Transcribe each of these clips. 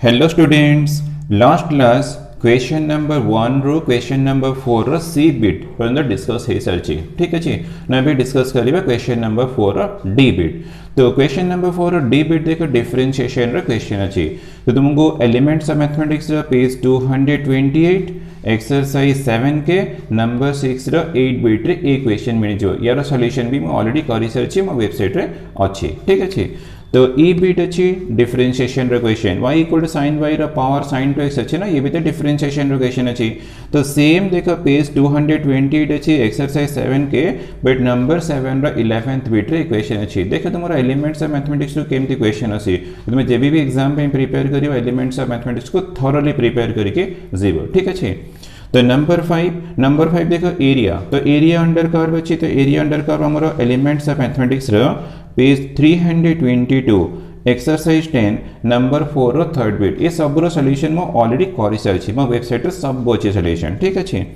Hello students, last class question number 1 रो question number 4 रो सी bit पर्यंत डिस्कस हे सारी। ठीक अच्छे ना भी डिस्कस करिबा क्वेश्चन नंबर 4 रो डी बिट। तो क्वेश्चन नंबर 4 रो डी बिट देखो डिफरेंशिएशन रो क्वेश्चन अच्छे। तो तुमको एलिमेंट्स ऑफ मैथमेटिक्स रो पेज 228 एक्सरसाइज 7 के नंबर 6 रो 8 बिट रे ए क्वेश्चन मिल जो यार सॉल्यूशन भी मैं ऑलरेडी करि सारछि मो वेबसाइट रे अछि। ठीक अच्छे तो ई बिट अच्छी डिफरेंशिएशन रो question y equal to sin y रो पावर sin 2x अच्छे ना, ये भी तो डिफरेंशिएशन रो क्वेश्चन अच्छी। तो सेम देखो पेज 228 अच्छी एक्सरसाइज 7 के बट नंबर 7 रो 11th बिट रे क्वेश्चन अच्छी। देखो तुम्हारा एलिमेंट्स ऑफ मैथमेटिक्स रो केमती क्वेश्चन अछि, तुम जेबी भी एग्जाम पे प्रिपेयर करियो एलिमेंट्स ऑफ मैथमेटिक्स को थोरली प्रिपेयर करके जीवो। ठीक अच्छे तो नंबर 5 देखो एरिया। तो एरिया अंडर कर्व अच्छी, तो एरिया अंडर कर्व हमरो एलिमेंट्स ऑफ मैथमेटिक्स रो पेज 322 एक्सरसाइज 10 नंबर 4 रो थर्ड बिट ये सब रो सॉल्यूशन मो ऑलरेडी करि सारछि मो वेबसाइट रे सब अच्छे सॉल्यूशन। ठीक अच्छे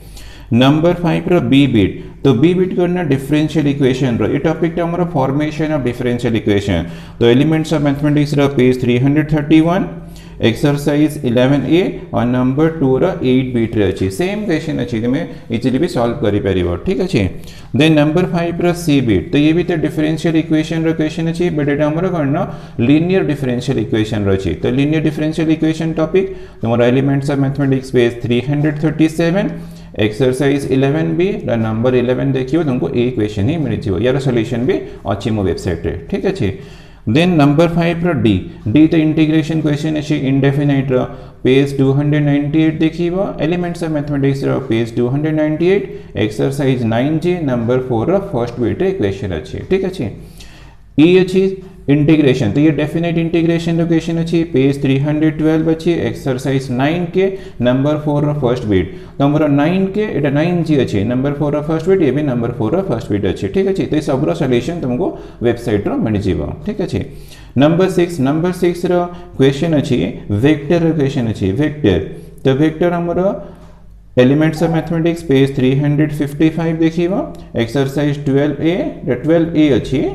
नंबर 5 रो बी बिट। तो बी बिट करना डिफरेंशियल इक्वेशन रो ये टॉपिक टा हमरो फॉर्मेशन ऑफ डिफरेंशियल इक्वेशन। तो एलिमेंट्स ऑफ मैथमेटिक्स रो पेज 331 एक्सरसाइज 11a और नंबर 2 रो 8 बिट रे अछि। सेम क्वेश्चन अछि तुमे इजीली भी सॉल्व करि परिबो। ठीक अछि देन नंबर 5 रो सी बिट। तो ये भी तो डिफरेंशियल इक्वेशन रो क्वेश्चन अछि बट एटा हमरो करना लीनियर डिफरेंशियल इक्वेशन रो अछि। तो लीनियर डिफरेंशियल इक्वेशन टॉपिक तुम्हारा elements of mathematics page 337 exercise 11b number 11 देखियो तुमको ए क्वेश्चन ही मिल जिवो यार सॉल्यूशन भी अछि मो वेबसाइट रे। ठीक अछि देन नंबर 5 रो डी तो इंटीग्रेशन क्वेश्चन अछि इंडेफिनाइट रो पेज 298 देखिबो एलिमेंट्स ऑफ मैथमेटिक्स रो पेज 298 एक्सरसाइज 9g नंबर 4 रो फर्स्ट बिट रे क्वेश्चन अछि। ठीक अछि ई अछि इंटीग्रेशन। तो ये डेफिनेट इंटीग्रेशन रो क्वेश्चन अछि पेज 312 अछि एक्सरसाइज 9 के नंबर 4 रो फर्स्ट बिट। तो हमरो 9 के एटा 9g अछि नंबर 4 रो फर्स्ट बिट, ये भी नंबर 4 रो फर्स्ट बिट अछि। ठीक अछि तो सब रो सॉल्यूशन तुमको वेबसाइट रो मिल जिवो। ठीक अछि नंबर 6 रो क्वेश्चन अछि वेक्टर रो क्वेश्चन अछि वेक्टर। तो वेक्टर हमरो एलिमेंट्स ऑफ मैथमेटिक्स पेज 355 देखिबो एक्सरसाइज 12a अछि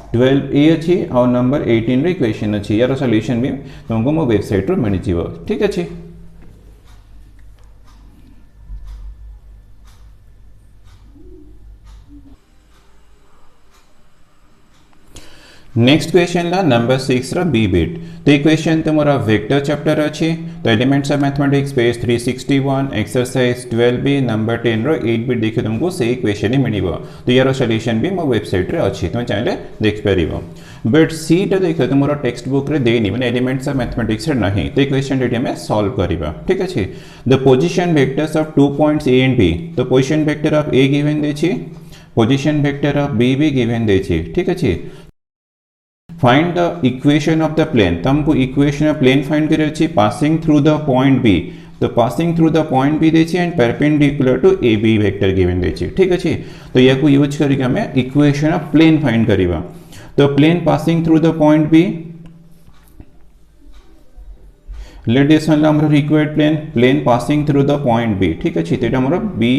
12a अच्छी और नंबर 18 रे क्वेश्चन अच्छी यार सॉल्यूशन भी तुमको मो वेबसाइट रो मिल जिवो। ठीक अच्छे नेक्स्ट क्वेश्चन ला नंबर 6 रो बी बिट। तो ये क्वेश्चन तुम्हारा वेक्टर चैप्टर अच्छे। तो elements of mathematics page 361 exercise 12b number 10 रो 8 बिट देखियो तुमको सही क्वेश्चन ही मिलिबो। तो यार सॉल्यूशन भी मो वेबसाइट रे अच्छी तुम चाहे देख परिबो बट सी टा देखो तुम्हारा टेक्स्ट बुक रे देनी माने एलिमेंट्स ऑफ मैथमेटिक्स रे नहीं। तो ये क्वेश्चन रेडी में सॉल्व करिबा। ठीक अछि the position vectors of 2 points A and B. तो position vector of A given देछि, पोजीशन वेक्टर ऑफ बी भी गिवन देछि। ठीक अछि find the equation of the plane. तो हमको इक्वेशन ऑफ प्लेन फाइंड करे अछि passing through the point B. तो passing through the point B देछि and perpendicular to A B vector given देछि। ठीक अछि तो या को यूज करके हमें इक्वेशन ऑफ प्लेन फाइंड करिबा। तो plane passing through the point B let this one हमरो required plane passing through the point B. ठीक अछि तो एटा हमरो बी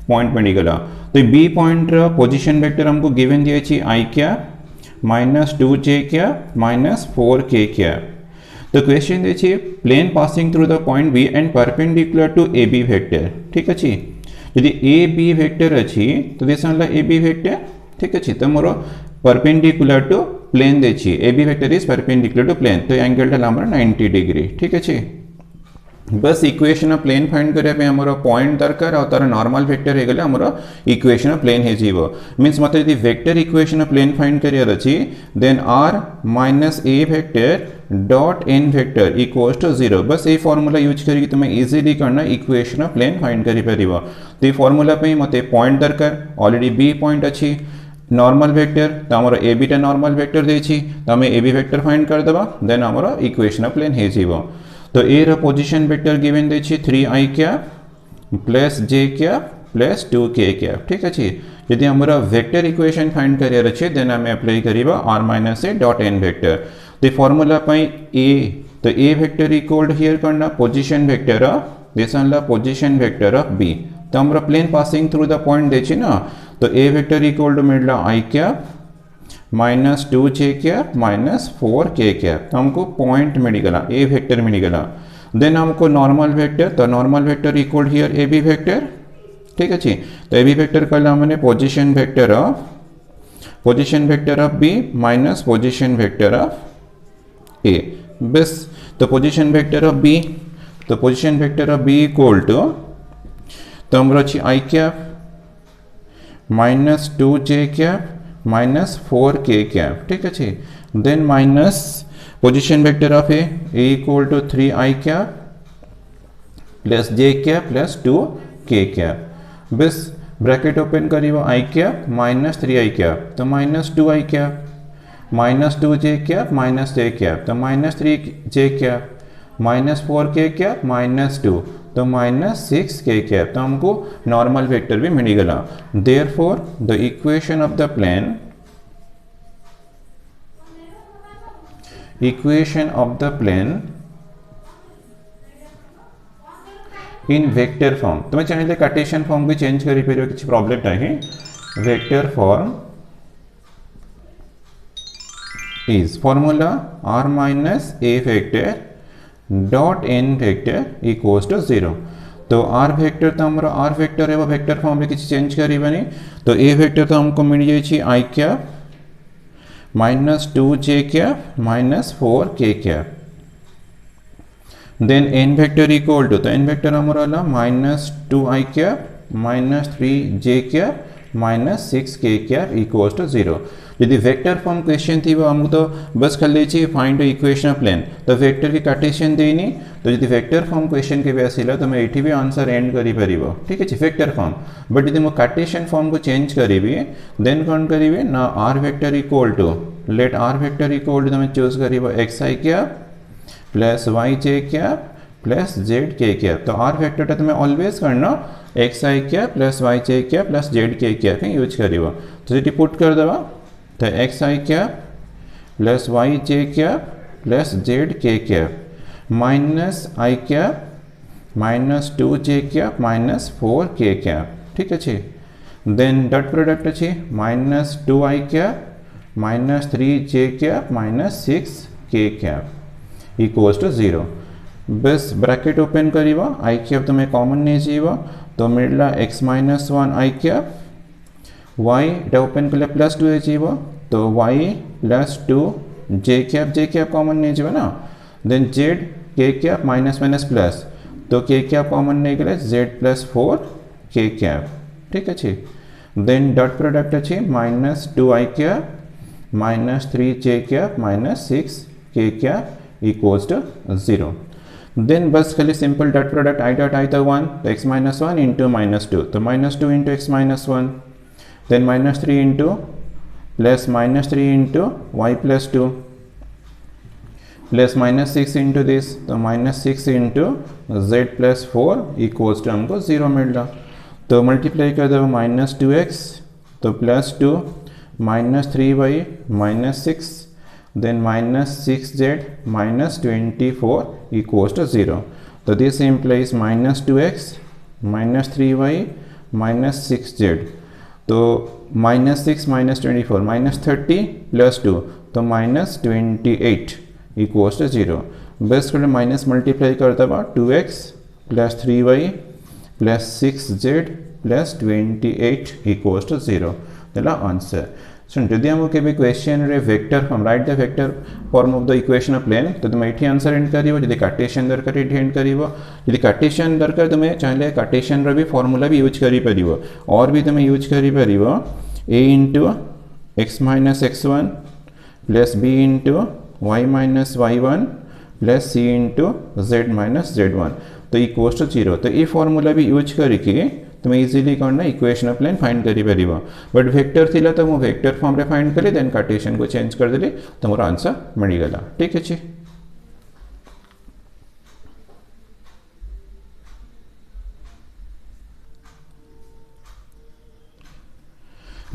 पॉइंट बनि गेला। तो बी पॉइंट रो पोजीशन वेक्टर हमको गिवन दिया अछि i क्या -2j क्या -4k क्या। तो क्वेश्चन देखिए plane passing through the point B and perpendicular to A B vector. ठीक अछि यदि ए बी वेक्टर अछि तो this one A B vector. ठीक अछि तो मोर परपेंडिकुलर टू प्लेन देछि A B vector is perpendicular to plane. तो एंगल टा हमर 90 डिग्री। ठीक अछि बस इक्वेशन ऑफ प्लेन फाइंड करे पे हमरो पॉइंट दरकार और तार नॉर्मल वेक्टर हे गेले हमरो इक्वेशन ऑफ प्लेन हे जीवो। मींस मते यदि vector equation of plane find करियर अछि then r - a vector dot n vector equals to 0। बस ए फार्मूला यूज करी तुम इजीली करना इक्वेशन ऑफ प्लेन फाइंड करि परिबो। तो ये फार्मूला पे मते पॉइंट दरकार ऑलरेडी बी पॉइंट अछि नॉर्मल वेक्टर तो हमरो ए बी टा नॉर्मल वेक्टर देछि तो हमें ए बी वेक्टर फाइंड कर देबा देन हमरो इक्वेशन ऑफ प्लेन हे जीवो। तो ए रो पोजीशन वेक्टर गिवन देछि 3i क्या प्लस j क्या प्लस 2k क्या। ठीक अछि यदि हमरा वेक्टर इक्वेशन फाइंड करियर अछि देन हमें अप्लाई करिबा r - a dot n vector. तो फार्मूला पई a तो a वेक्टर इक्वल हियर करना position vector of this one ला पोजीशन वेक्टर ऑफ b। तो हमरा plane passing through the point देछि ना तो a वेक्टर इक्वल टू मिलला i क्या minus 2j cap minus 4k cap, तो हमको पॉइंट मिलगला, ए वेक्टर मिलगला। देन हमको नॉर्मल वेक्टर, तो normal vector equal here A B vector, ठीक अच्छे। तो ए बी वेक्टर कहला मैंने position vector of B minus position vector of A, बस। तो पोजिशन वेक्टर ऑफ बी, तो position vector of B equal to, तो हमारा अच्छी I cap minus 2j cap minus 4k cap, ठीक अच्छे। Then minus position vector of A equal to 3i cap plus j cap plus 2k cap, बस। Bracket open करिए I cap minus 3i cap, तो minus 2i cap minus 2j cap minus j cap, तो minus 3j cap minus 4k cap minus 2, तो minus 6k cap. तो हमको normal vector भी मिल गला। Therefore the equation of the plane, equation of the plane in vector form, तुम्हें चाहिए Cartesian form भी चेंज करी पार, किसी प्रॉब्लम नहीं। Vector form is formula r minus a vector dot n vector equals to 0। तो r वेक्टर तो हमारा r vector है वो वेक्टर फॉर्म में किसी चेंज करी बनी, तो a वेक्टर तो हमको मिल जाए I cap minus 2j cap minus 4k cap. Then n vector equal to, तो n वेक्टर हमारा वाला minus 2i cap minus 3j cap minus 6k cap equals to 0। यदि वेक्टर फॉर्म क्वेश्चन थी वो हमको तो बस कर लीजिए find the equation of plane, तो वेक्टर की कार्टेशियन देनी, तो यदि वेक्टर फॉर्म क्वेश्चन के आसला तो मैं ये भी आंसर एंड करी परिबो, ठीक है वेक्टर फॉर्म। बट यदि मैं कार्टेशियन फॉर्म को चेंज करी देन कौन करी ना r vector equal to, let r vector equal to तुम्हें चूज करी xi cap plus y j cap plus z k cap. तो आर वेक्टर तुम्हें ऑलवेज करना x i cap plus y j cap plus z k cap ही use करिए। तो ये put कर देवा, तो x i cap plus y j cap plus z k cap minus I cap minus 2j cap minus 4k cap, ठीक अच्छे। Then dot product अच्छे minus 2i cap minus 3j cap minus 6k cap equals to 0। बस bracket open करिए, I cap तुम्हें common नहीं चाहिए, तो मिलला x minus 1 i cap, y open कर प्लस 2 चाहिए, तो y plus 2 j cap common नहीं चाहिए ना। Then z k cap minus minus plus, तो k कैप कॉमन नहीं गए z प्लस 4k कैप, ठीक अच्छे। देन डॉट प्रोडक्ट अच्छे minus 2i cap minus 3j cap minus 6k cap equals to 0। Then बस खाली simple dot product i dot i तो 1, तो x माइनस 1 इंटू माइनस 2, तो माइनस 2 into x minus 1, then minus 3 into plus minus 3 into Y plus 2 plus minus 6 into this, तो minus 6 into Z plus 4 equals to हमको 0 मिल रहा। तो multiply कर दो माइनस 2x, तो plus 2 minus 3y minus 6, then minus 6z minus 24 equals to 0. So this implies minus 2x minus 3y minus 6z. तो minus 6 minus 24 minus 30 plus 2, तो minus 28 equals to 0. बस कर माइनस मल्टीप्लाई करता बा 2x plus 3y plus 6z plus 28 equals to 0. दिला answer. सुन जदि हमको भी क्वेश्चन रे vector form write the vector form of the equation of plane, तो तुम ये आंसर एंड करिवो, जदि कार्टेशियन दरकार ये एंड करिवो, जदि कार्टेशियन दरकार तुम्हें चाहे कार्टेशियन रे भी फॉर्मूला भी यूज करी परिवो, और भी तुम्हें यूज करी परिवो a into x minus x1 plus b into y minus y1 plus c into z minus z1, तो इक्वल्स टू 0। तो ये फॉर्मूला भी यूज करके तुम्हें इजीली करना इक्वेशन ऑफ प्लेन फाइंड करी परिबो। बट वेक्टर थिला तो मु वेक्टर फॉर्म रे फाइंड करी, देन कार्टेशियन को चेंज कर देली, तो मोर आंसर मिल गला, ठीक है।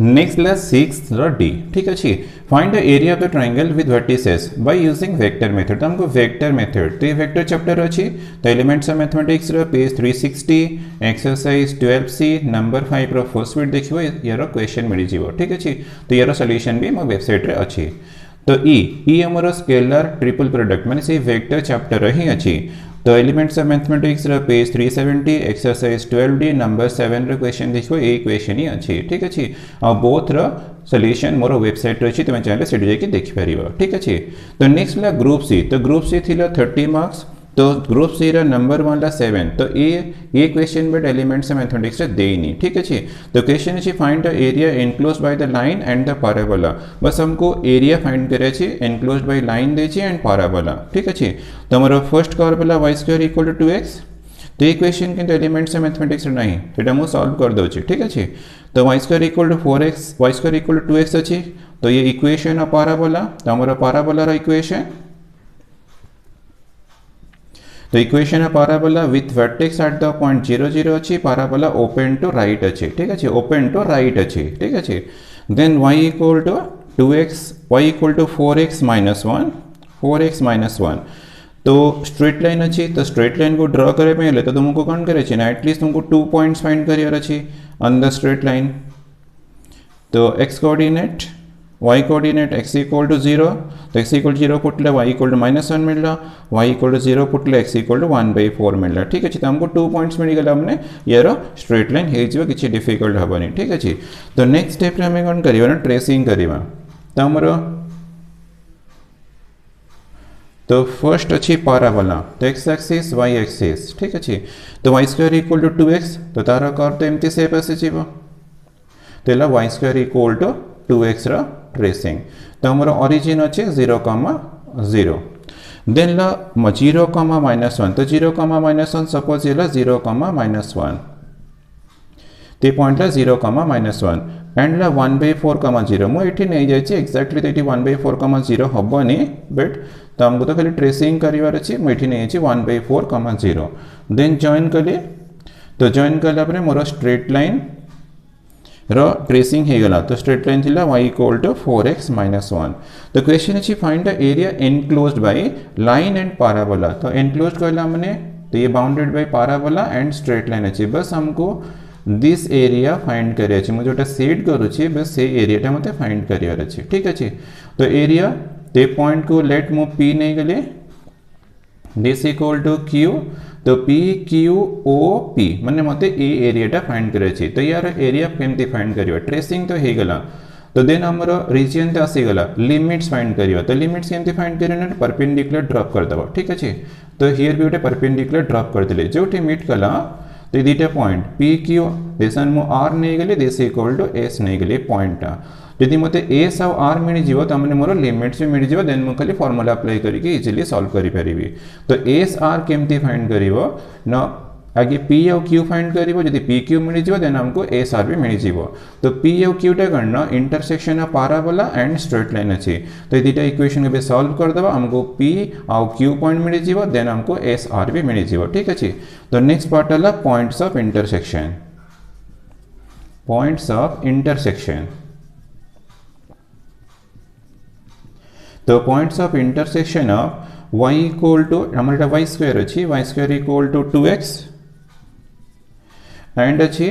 नेक्स्ट ला 6 डी। ठीक अच्छे, find the area of the triangle with vertices by using vector method. तो हमको वेक्टर मेथड तो ये वेक्टर चैप्टर अच्छी तो elements of mathematics page 360 exercise 12C number 5 रो फर्स्ट वीड देखियो यार क्वेश्चन मिल जीवो। ठीक अच्छे, तो यार सॉल्यूशन भी मो वेबसाइट रे अच्छी। तो ई हमर स्केलर ट्रिपल प्रोडक्ट माने से वेक्टर चैप्टर ही अच्छी। तो elements of mathematics page 370 exercise 12D number 7 रो क्वेश्चन देखो ए क्वेश्चन ही अच्छी। ठीक अच्छे, आ बोथ रो सॉल्यूशन मोर वेबसाइट रे अच्छी, तुम चाहे सेठी जाके देखि परिबो। ठीक अच्छे, तो नेक्स्ट ला ग्रुप सी। तो ग्रुप सी थिला 30 मार्क्स, तो ग्रुप सी रा नंबर 1 ला 7। तो ये question but elements of mathematics रे देनी। ठीक अच्छे, तो क्वेश्चन अच्छी find the area enclosed by the line and the parabola. बस हमको एरिया फाइंड करे छी, एनक्लोज्ड बाय लाइन दे छी एंड पैराबोला। ठीक अच्छे, तो हमारा first parabola y² equal to 2x। तो ये क्वेश्चन किंतु एलिमेंट्स ऑफ मैथमेटिक्स रे नहीं, सेटा मु सॉल्व कर दोछि। ठीक अच्छे, तो y² equal to 4x y² equal to 2x अच्छी। तो ये इक्वेशन ऑफ पैराबोला, तो हमारा पैराबोला रा इक्वेशन, तो equation of parabola with vertex at the point 0 0 अच्छी, पैराबोला ओपन टू राइट अच्छी। ठीक अच्छे, ओपन टू राइट अच्छी। ठीक अच्छे, then y equal to 2x y equal to 4x minus 1 4x minus 1। तो स्ट्रेट लाइन अच्छी, तो स्ट्रेट लाइन को ड्रॉ करे पहले तो तुमको कौन करे छी ना, एटलीस्ट तुमको 2 पॉइंट्स फाइंड करियर अच्छी ऑन द स्ट्रेट लाइन। तो x coordinate y coordinate x equal to 0, तो x इक्वल टू 0 पुटले y इक्वल टू -1 मिलला, y इक्वल टू 0 पुटले x इक्वल टू 1/4 मिलला। ठीक अच्छे, तो हमको 2 पॉइंट्स मिल गला, हमने यार स्ट्रेट लाइन हे जीव किछि डिफिकल्ट हबनी। ठीक अच्छे, तो नेक्स्ट स्टेप रे हमें कोन करिवा ना ट्रेसिंग करिवा। तो हमरो तो फर्स्ट अच्छी पैराबोला, तो x एक्सिस y एक्सिस। ठीक अच्छे, तो y² इक्वल टू 2x, तो तारा कर्व तो एमती शेप आसी जीव, तो एला y² इक्वल टू 2x रा ट्रेसिंग। तो हमारा ओरिजिन अच्छे 0, 0। देन ला 0, -1, तो 0, -1 सपोज ये 0, -1, ते पॉइंट ला 0, -1 एंड ला 1/4, 0 मु एठी नहीं जाइए एक्जाक्टली, तो ये 1/4, 0 हबनी, बट तो हमको तो खाली ट्रेसिंग करिवार अछि, मु एठी नहीं 1/4, 0। देन जॉइन कले, तो जॉइन कला परे मोर स्ट्रेट लाइन रो ट्रेसिंग हे गला। तो स्ट्रेट लाइन थिला y equal to 4x minus 1। तो क्वेश्चन अछि find the area enclosed by line and parabola. तो एनक्लोज्ड कहला माने तो ये bounded by parabola and straight line अछि। बस हमको दिस एरिया फाइंड करे अछि, मु जोटा सेट करू छी बस से एरिया टा मते फाइंड करियर अछि। ठीक अछि, तो एरिया ते पॉइंट को लेट मु p नहीं गले, दिस इक्वल टू q, तो पी क्यू ओ पी माने मते ए एरियाटा फाइंड करे छी। तो यार एरिया केमती फाइंड करियो, ट्रेसिंग तो हे गला। तो देन हमर रीजन तो आसी गला, लिमिट्स फाइंड करियो। तो लिमिट्स केमती फाइंड करियो ना, परपेंडिकुलर ड्रॉप कर दबो। ठीक अछि, तो हियर भी उटे परपेंडिकुलर ड्रॉप कर देले, जोठी मीट कला तो दीटा पॉइंट पी क्यू देसन मु आर नहीं गले, दिस इक्वल टू एस नहीं गले पॉइंटा। यदि मते एस आउ आर मिल जीवो तो हमने मोर लिमिट्स भी मिल जीवो, देन मु खाली फार्मूला अप्लाई करके इजीली सॉल्व करि परिबी। तो एस आर केमती फाइंड करिवो न, आगे पी और क्यू फाइंड करिवो, यदि पी क्यू मिल जीवो देन हमको एस आर भी मिल जीवो। तो पी और क्यू टा करना intersection of parabola and straight line अछि। तो दीटा इक्वेशन के सॉल्व कर दबा, हमको पी और क्यू पॉइंट मिल जीवो, देन हमको एस आर भी मिल जीवो। ठीक अछि, तो नेक्स्ट पार्ट वाला points of intersection, points of intersection. तो points of intersection of y equal to हमारा y² अच्छी, y² equal to 2x and अच्छी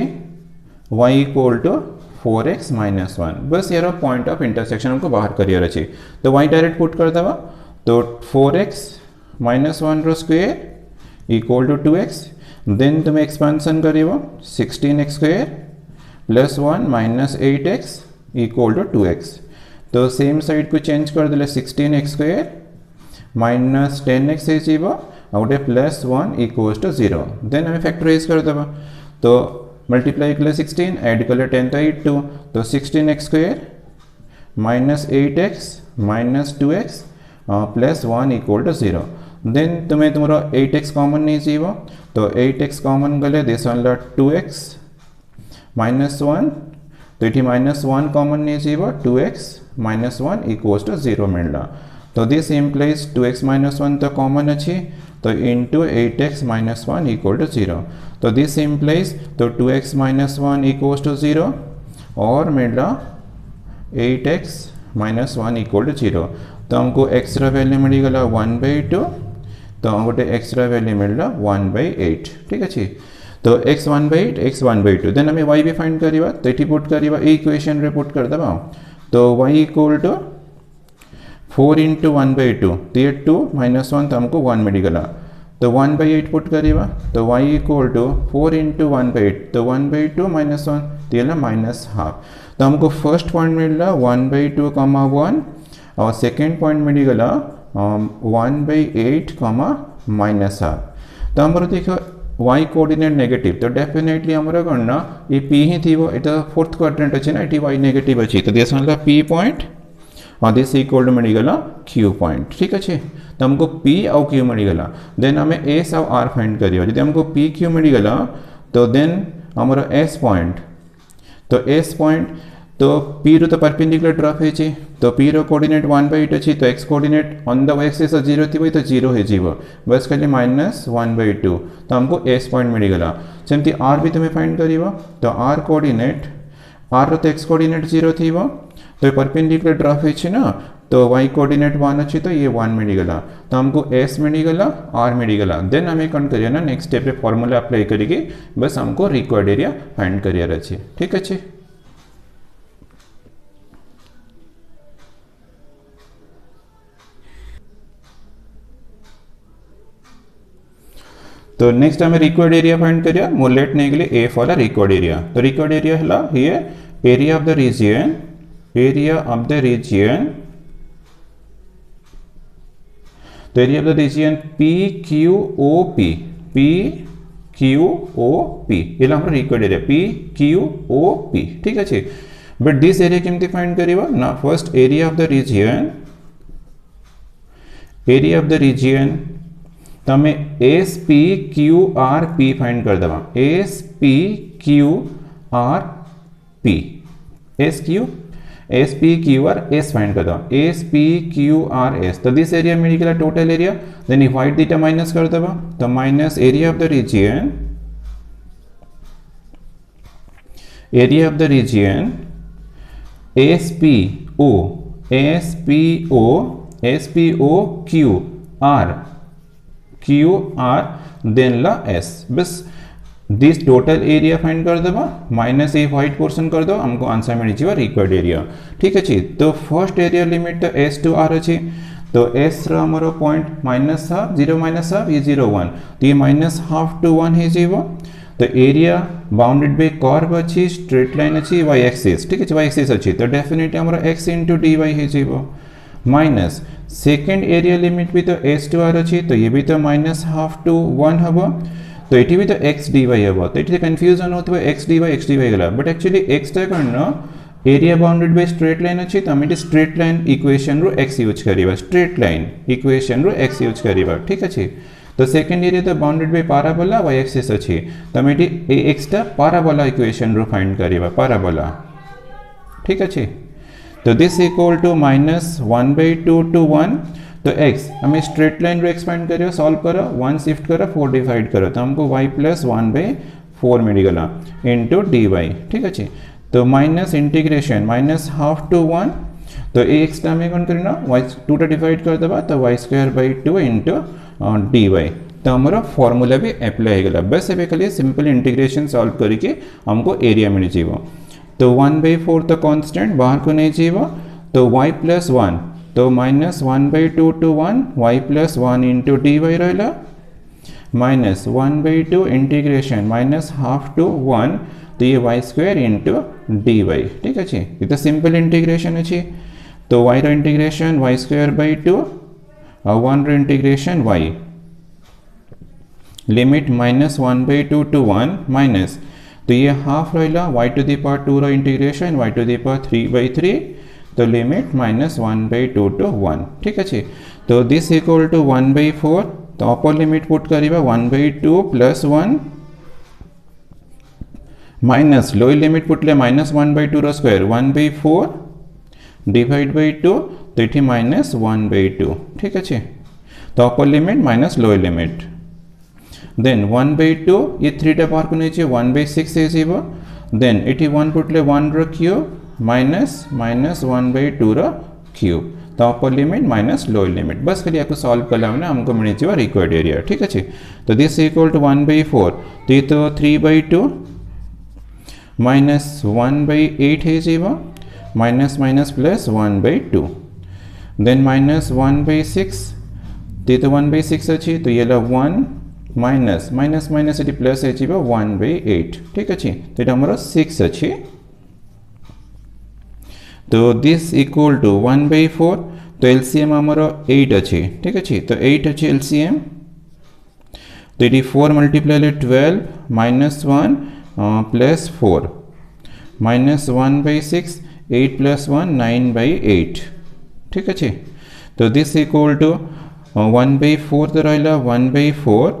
y equal to 4x minus 1। बस यार पॉइंट ऑफ इंटरसेक्शन हमको बाहर करियर अच्छी। तो y डायरेक्ट पुट कर दवा, तो 4x माइनस 1 रो square equal to 2x, then तुम एक्सपेंशन करिवो 16x² plus 1 minus 8x equal to 2x। तो सेम साइड को चेंज कर देले 16x² माइनस 10x है जीवो आउटे प्लस 1 इक्वल्स टू 0। देन हमें फैक्टराइज कर दबा, तो मल्टीप्लाई कर 16 ऐड कर 10 तो 82, तो 16x² minus 8x minus 2x plus 1 equal to 0। Then तुम्हें तुम्हारा 8x कॉमन नहीं जीवो, तो 8x कॉमन गले दिस वन 2x माइनस 1, तो ये माइनस 1 कॉमन नहीं जीवो, 2x माइनस 1 इक्वल्स टू 0 मिलला। तो दिस इम्प्लाइज 2x माइनस 1 तो कॉमन अच्छी, तो into 8x minus 1 equal to 0। तो दिस इम्प्लाइज तो 2x माइनस 1 इक्वल्स टू 0, और मिलला 8x माइनस 1 इक्वल टू 0 तो हमको x वैल्यू मिलगला 1/2 तो गोटे x वैल्यू मिलला 1/8 ठीक अच्छे तो x 1/8 x 1/2 देन आम y भी फाइंड करवा तो ये पुट करवा इक्वेशन रे पुट करदे तो y इक्वल टू 4 इंटू 1/2 तो ये 2 माइनस 1 तो हमको 1 मिलगला तो 1/8 पुट करवा तो y इक्वल टू 4 इंटू 1/8 तो 1/2 माइनस 1 तो ये माइनस हाफ तो हमको फर्स्ट पॉइंट मिलला 1/2 कमा 1 और second point मिलगला 1/8 comma minus half तो हमारे देखो y कोऑर्डिनेट नेगेटिव तो डेफिनेटली हमारा कौन ना ये p ही थी वो ये फोर्थ क्वाड्रेंट अच्छे ना ये y नेगेटिव अच्छी तो दिस मतलब p पॉइंट और दिस इक्वल टू मिलगला q पॉइंट ठीक अच्छे तो हमको p और q मिलगला देन हमें s और r फाइंड करिए यदि हमको p q मिलगला तो देन हमारा s पॉइंट तो s पॉइंट तो p रो तो परपेंडिकुलर ड्रॉप है तो p रो कोऑर्डिनेट 1/8 अच्छी तो x coordinate on the axis 0 थी तो 0 है जीव बस खाली माइनस 1/2 तो हमको s पॉइंट मिलगला सेमती r भी तुम्हें फाइंड करिवा तो r कोऑर्डिनेट r रो तो x कोऑर्डिनेट 0 थी तो परपेंडिकुलर ड्रॉप है ना तो y कोऑर्डिनेट 1 अच्छी तो ये 1 मिलगला तो हमको s मिलगला r मिलगला देन हमें कौन करिए ना नेक्स्ट स्टेप रे फॉर्मूला अप्लाई करिए बस हमको रिक्वायर्ड एरिया फाइंड करियर अच्छे ठीक अच्छे तो नेक्स्ट हमें रिक्वायर्ड एरिया फाइंड करिया मोलेट ने गले ए फॉर रिक्वायर्ड एरिया तो रिक्वायर्ड एरिया हला here area of the region तो area of the region PQOP ये हमारा रिक्वायर्ड एरिया PQOP ठीक अच्छे बट दिस एरिया केमती फाइंड करिवा ना first area of the region तो हमें SPQRP फाइंड कर देवा SPQRS फाइंड कर देवा SPQRS तो दिस एरिया मिल गया टोटल एरिया देन डिवाइड दीटा माइनस कर देवा तो minus area of the region SPO then ला S बस दिस टोटल एरिया फाइंड कर देवा माइनस ए व्हाइट पोर्शन कर दो हमको आंसर मिल जाए रिक्वायर्ड एरिया ठीक अच्छे तो फर्स्ट एरिया लिमिट तो S टू R अच्छे तो S रो हमारा point minus half 0 minus half ये 0 1 तो ये माइनस हाफ टू 1 है जीवो तो एरिया बाउंडेड बाय कर्व अच्छी स्ट्रेट लाइन अच्छी y एक्सिस ठीक है y एक्सिस अच्छी तो डेफिनेटली हमारा x इंटू dy है जीवो माइनस सेकेंड एरिया लिमिट भी तो S टू R अच्छी तो ये भी तो माइनस हाफ टू 1 हम तो ये भी तो x dy हम तो ये कन्फ्यूजन होता है x dy गला बट एक्चुअली x करना area bounded by straight line अच्छी तो हमें स्ट्रेट लाइन इक्वेशन रो x यूज करिवा स्ट्रेट लाइन इक्वेशन रो x यूज करिवा ठीक अच्छे तो सेकेंड एरिया तो bounded by parabola y axis अच्छी तो हमें x टा पाराबोला इक्वेशन रो फाइंड करिवा पाराबोला ठीक अच्छे तो this equal to minus 1/2 to 1 तो x हमें स्ट्रेट लाइन रो एक्सपेंड करियो सॉल्व करो 1 शिफ्ट करो 4 डिवाइड करो तो हमको y प्लस 1/4 मिलगला इनटू dy ठीक अच्छे तो minus integration minus half to 1 तो x टा हमें कौन करना y 2 टा डिवाइड कर देबा तो y²/2 इनटू dy तो हमारा फॉर्मूला भी अप्लाई होगा बस ये खाली सिंपल इंटीग्रेशन सॉल्व करके हमको एरिया मिल जाएगा तो 1/4 तो कांस्टेंट बाहर को नहीं चाहिए तो y प्लस 1 तो minus 1/2 to 1 y plus 1 into dy रहेगा minus 1/2 integration minus half to 1 तो ये y² इंटू dy ठीक है ये तो सिंपल इंटीग्रेशन अच्छी तो y रो इंटीग्रेशन y²/2 और 1 रो integration y limit minus 1/2 to 1 minus तो ये हाफ रहेगा y टू दी पावर 2 रो integration y to the power 3/3 तो लिमिट माइनस 1/2 टू 1 ठीक अच्छे तो दिस इक्वल टू 1/4 तो अपर लिमिट पुट करिबा 1/2 प्लस 1 माइनस लोअर लिमिट पुटले माइनस 1/2 रो स्क्वायर 1/4 डिवाइड बाय 2 तो ये माइनस 1/2 ठीक अच्छे तो upper limit minus lower limit then 1/2 ये 3 टा बाहर को नहीं चाहिए 1/6 है जीवो देन ये 1 पुटले 1 रो क्यूब माइनस माइनस 1/2 रो क्यूब तो upper limit minus lower limit बस खाली आपको सॉल्व कला हमको मिल जाए रिक्वायर्ड एरिया ठीक अच्छे तो दिस इक्वल टू 1/4 तो ये तो 3/2 माइनस 1/8 है जीवा minus minus plus 1/2 then minus 1/6 तो 1/6 अच्छी तो ये 1 माइनस माइनस माइनस ये प्लस है 1/8 ठीक अच्छे तो ये हमारा 6 अच्छी तो दिस इक्वल टू 1/4 तो एलसीएम हमारा 8 अच्छे ठीक अच्छे तो 8 अच्छे एलसीएम तो ये 4 multiply 12 minus 1 plus 4 minus 1/6 8 plus 1 9/8 ठीक अच्छे तो दिस इक्वल टू 1/4 तो रहा 1/4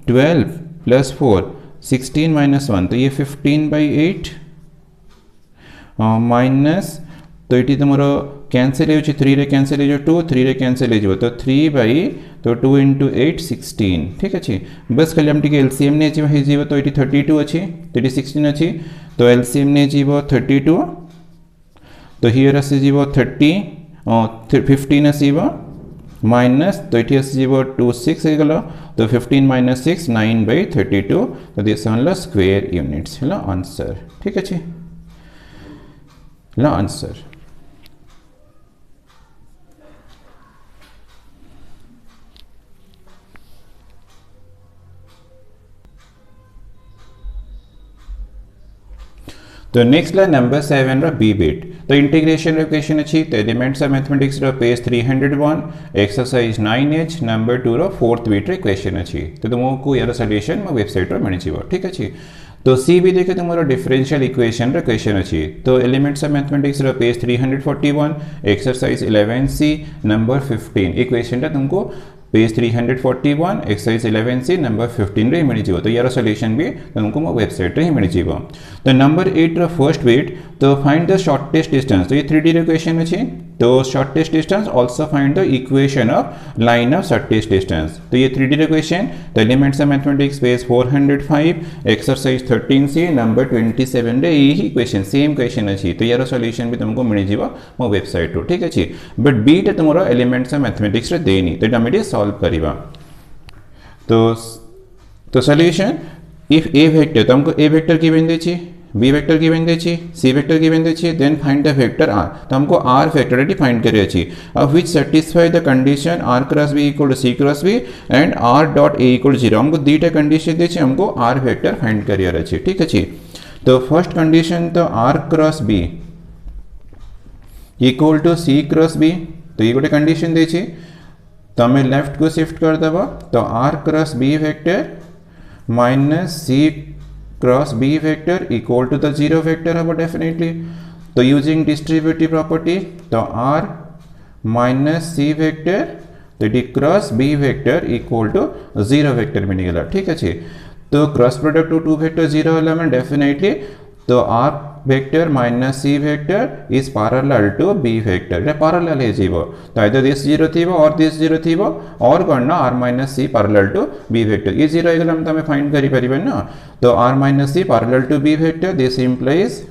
12 प्लस 4 16 माइनस 1 तो ये 15/8 माइनस तो ये तुम कैंसिल हो 3 रे कैंसिल हो 2 3 रे कैंसिल हो तो 3 तो 2 इंटू 8 16 ठीक अच्छे बस खाली हम एलसीएम ने हो तो ये 32 अच्छी तो ये 16 अच्छी तो एलसीएम ने 32 तो हियर आसी 30 15 आसीब माइनस तो ये आसीब 2 6 हो तो 15 माइनस 6 9/32 तो दिस वन स्क्वेयर यूनिट्स है आंसर ठीक अच्छे आंसर तो नेक्स्ट ला नंबर 7 रा बी बिट तो इंटीग्रेशन रो क्वेश्चन अच्छी तो एलिमेंट्स ऑफ मैथमेटिक्स रो पेज 301 एक्सरसाइज 9H नंबर 2 रो 4th बिट रे क्वेश्चन अच्छी तो तुमको यार सॉल्यूशन मो वेबसाइट रो मिल जीवो ठीक अच्छी तो सी भी देखे तुम्हारा डिफरेंशियल इक्वेशन रो क्वेश्चन अच्छी तो एलिमेंट्स ऑफ मैथमेटिक्स रो page 341 exercise 11C number 15 equation टा तुमको पेज 341 एक्सरसाइज 11C नंबर 15 रे मिल जीवो तो यार सॉल्यूशन भी तुमको मो वेबसाइट रे मिल जीवो तो नंबर 8 रो फर्स्ट बिट तो फाइंड द शॉर्टेस्ट डिस्टेंस तो ये 3D रे क्वेश्चन अच्छी तो shortest distance also find the equation of line of shortest distance तो ये 3D रे क्वेश्चन तो elements of mathematics page 405 exercise 13C number 27 रे यही इक्वेशन सेम क्वेश्चन अच्छी तो यार सॉल्यूशन भी तुमको मिल जीवो मो वेबसाइट रो ठीक अच्छी बट बी टे तुमरो एलिमेंट्स ऑफ मैथमेटिक्स रे देनी तो डमिडी सॉल्व करिबा तो सॉल्यूशन इफ ए वेक्टर तो हमको ए वेक्टर की बिंदु छी बी वेक्टर की बिंदु छी सी वेक्टर की बिंदु छी then find the vector r तो हमको आर वेक्टर फाइंड करे छी of which satisfy the condition r cross b equal to c cross b and r dot a equal to 0 हमको दीटा कंडीशन दे छी हमको आर वेक्टर फाइंड करियर अछि ठीक अछि तो फर्स्ट कंडीशन तो are cross b equal to c cross b तो ये गोटे कंडीशन दे छी तो हमें लेफ्ट को शिफ्ट कर देबा तो are cross B vector minus C cross B vector equal to the 0 vector हम डेफिनेटली तो यूजिंग डिस्ट्रीब्यूटिव प्रॉपर्टी तो आर माइनस सी वेक्टर तो D cross B vector equal to 0 vector मिल गला ठीक अच्छे तो क्रॉस प्रोडक्ट टू 2 वेक्टर 0 होला में डेफिनेटली तो r vector minus C vector is parallel to B vector रे पैरेलल है जीवो तो आइदर दिस 0 थीबो और दिस 0 थीबो और करना r minus C parallel to B vector ये 0 एगल हम तमे फाइंड करि परिबे ना तो R minus C parallel to B vector this implies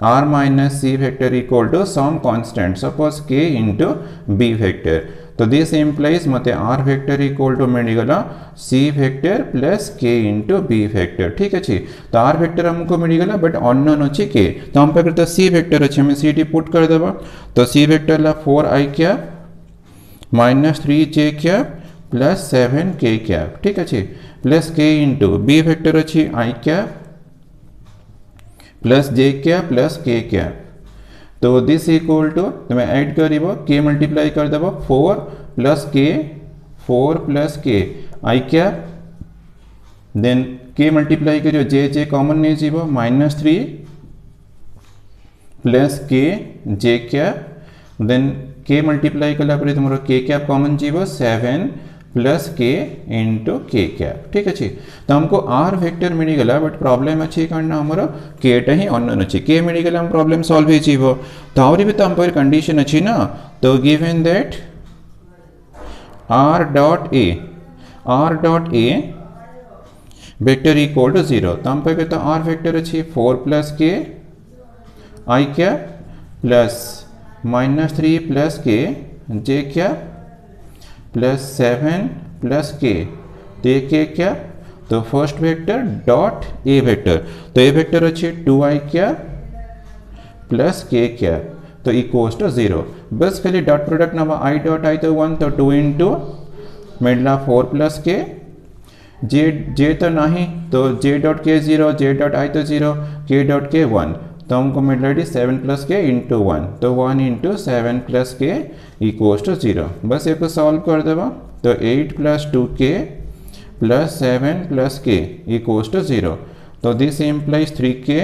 R minus C vector equal to some constant suppose k into B vector तो this implies मते R vector equal to मिल गला C vector plus k into B vector ठीक अछि तो r vector हमको मिल गला but unknown अछि k तो हम पे तो सी वेक्टर अछि हम सी डी पुट कर देबा तो सी वेक्टर ला 4i cap minus 3j cap plus 7k cap ठीक अछि plus k into B vector अछि i cap plus j cap plus k cap तो दिस इक्वल टू तुम ऐड करिबो k मल्टीप्लाई कर देबो 4 plus k i cap then k multiply करियो j common नहीं जीवो minus 3 plus k j cap then k multiply कला पर तुमरो k कैप कॉमन जीवो 7 plus k into k cap ठीक अच्छे तो हमको r वेक्टर मिल गला बट प्रॉब्लम अच्छी करना हमारा k टा ही अननोन अच्छी k मिल गला हम प्रॉब्लम सॉल्व ही जीवो तो और भी तो हम पर कंडीशन अच्छी ना तो given that r dot a vector equal to 0 तो हम पे तो आर वेक्टर अच्छी 4 प्लस के आई क्या प्लस -3 प्लस के जे क्या प्लस 7 प्लस के तो ये के क्या तो first vector dot A vector तो ए वेक्टर अच्छे 2i क्या प्लस के क्या तो इक्वल्स टू 0 बस खाली डॉट प्रोडक्ट ना आई डॉट आई तो 1 तो 2 इंटू मिडला 4 प्लस के जे तो नहीं तो जे डॉट के 0 जे डॉट आई तो 0 के डॉट के 1 तो हमको मिडला 7 प्लस के इंटू 1 तो 1 इंटू 7 प्लस के इक्वल्स टू 0 बस ये को सॉल्व कर देवा तो 8 प्लस 2k प्लस 7 प्लस के इक्वल्स टू 0 तो दिस इम्प्लाइज 3k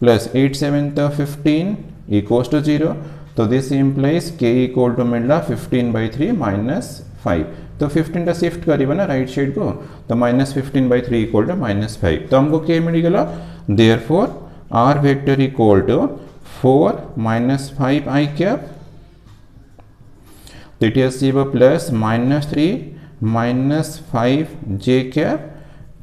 प्लस 8 7 तो 15 equals to 0 तो this implies k equal to मिलला 15/3 -5 तो 15 टा शिफ्ट करिबा ना राइट साइड को तो -15/3 इक्वल टू -5 तो हमको k मिल गला therefore r vector equal to 4 -5i cap तो it is plus -3 -5j cap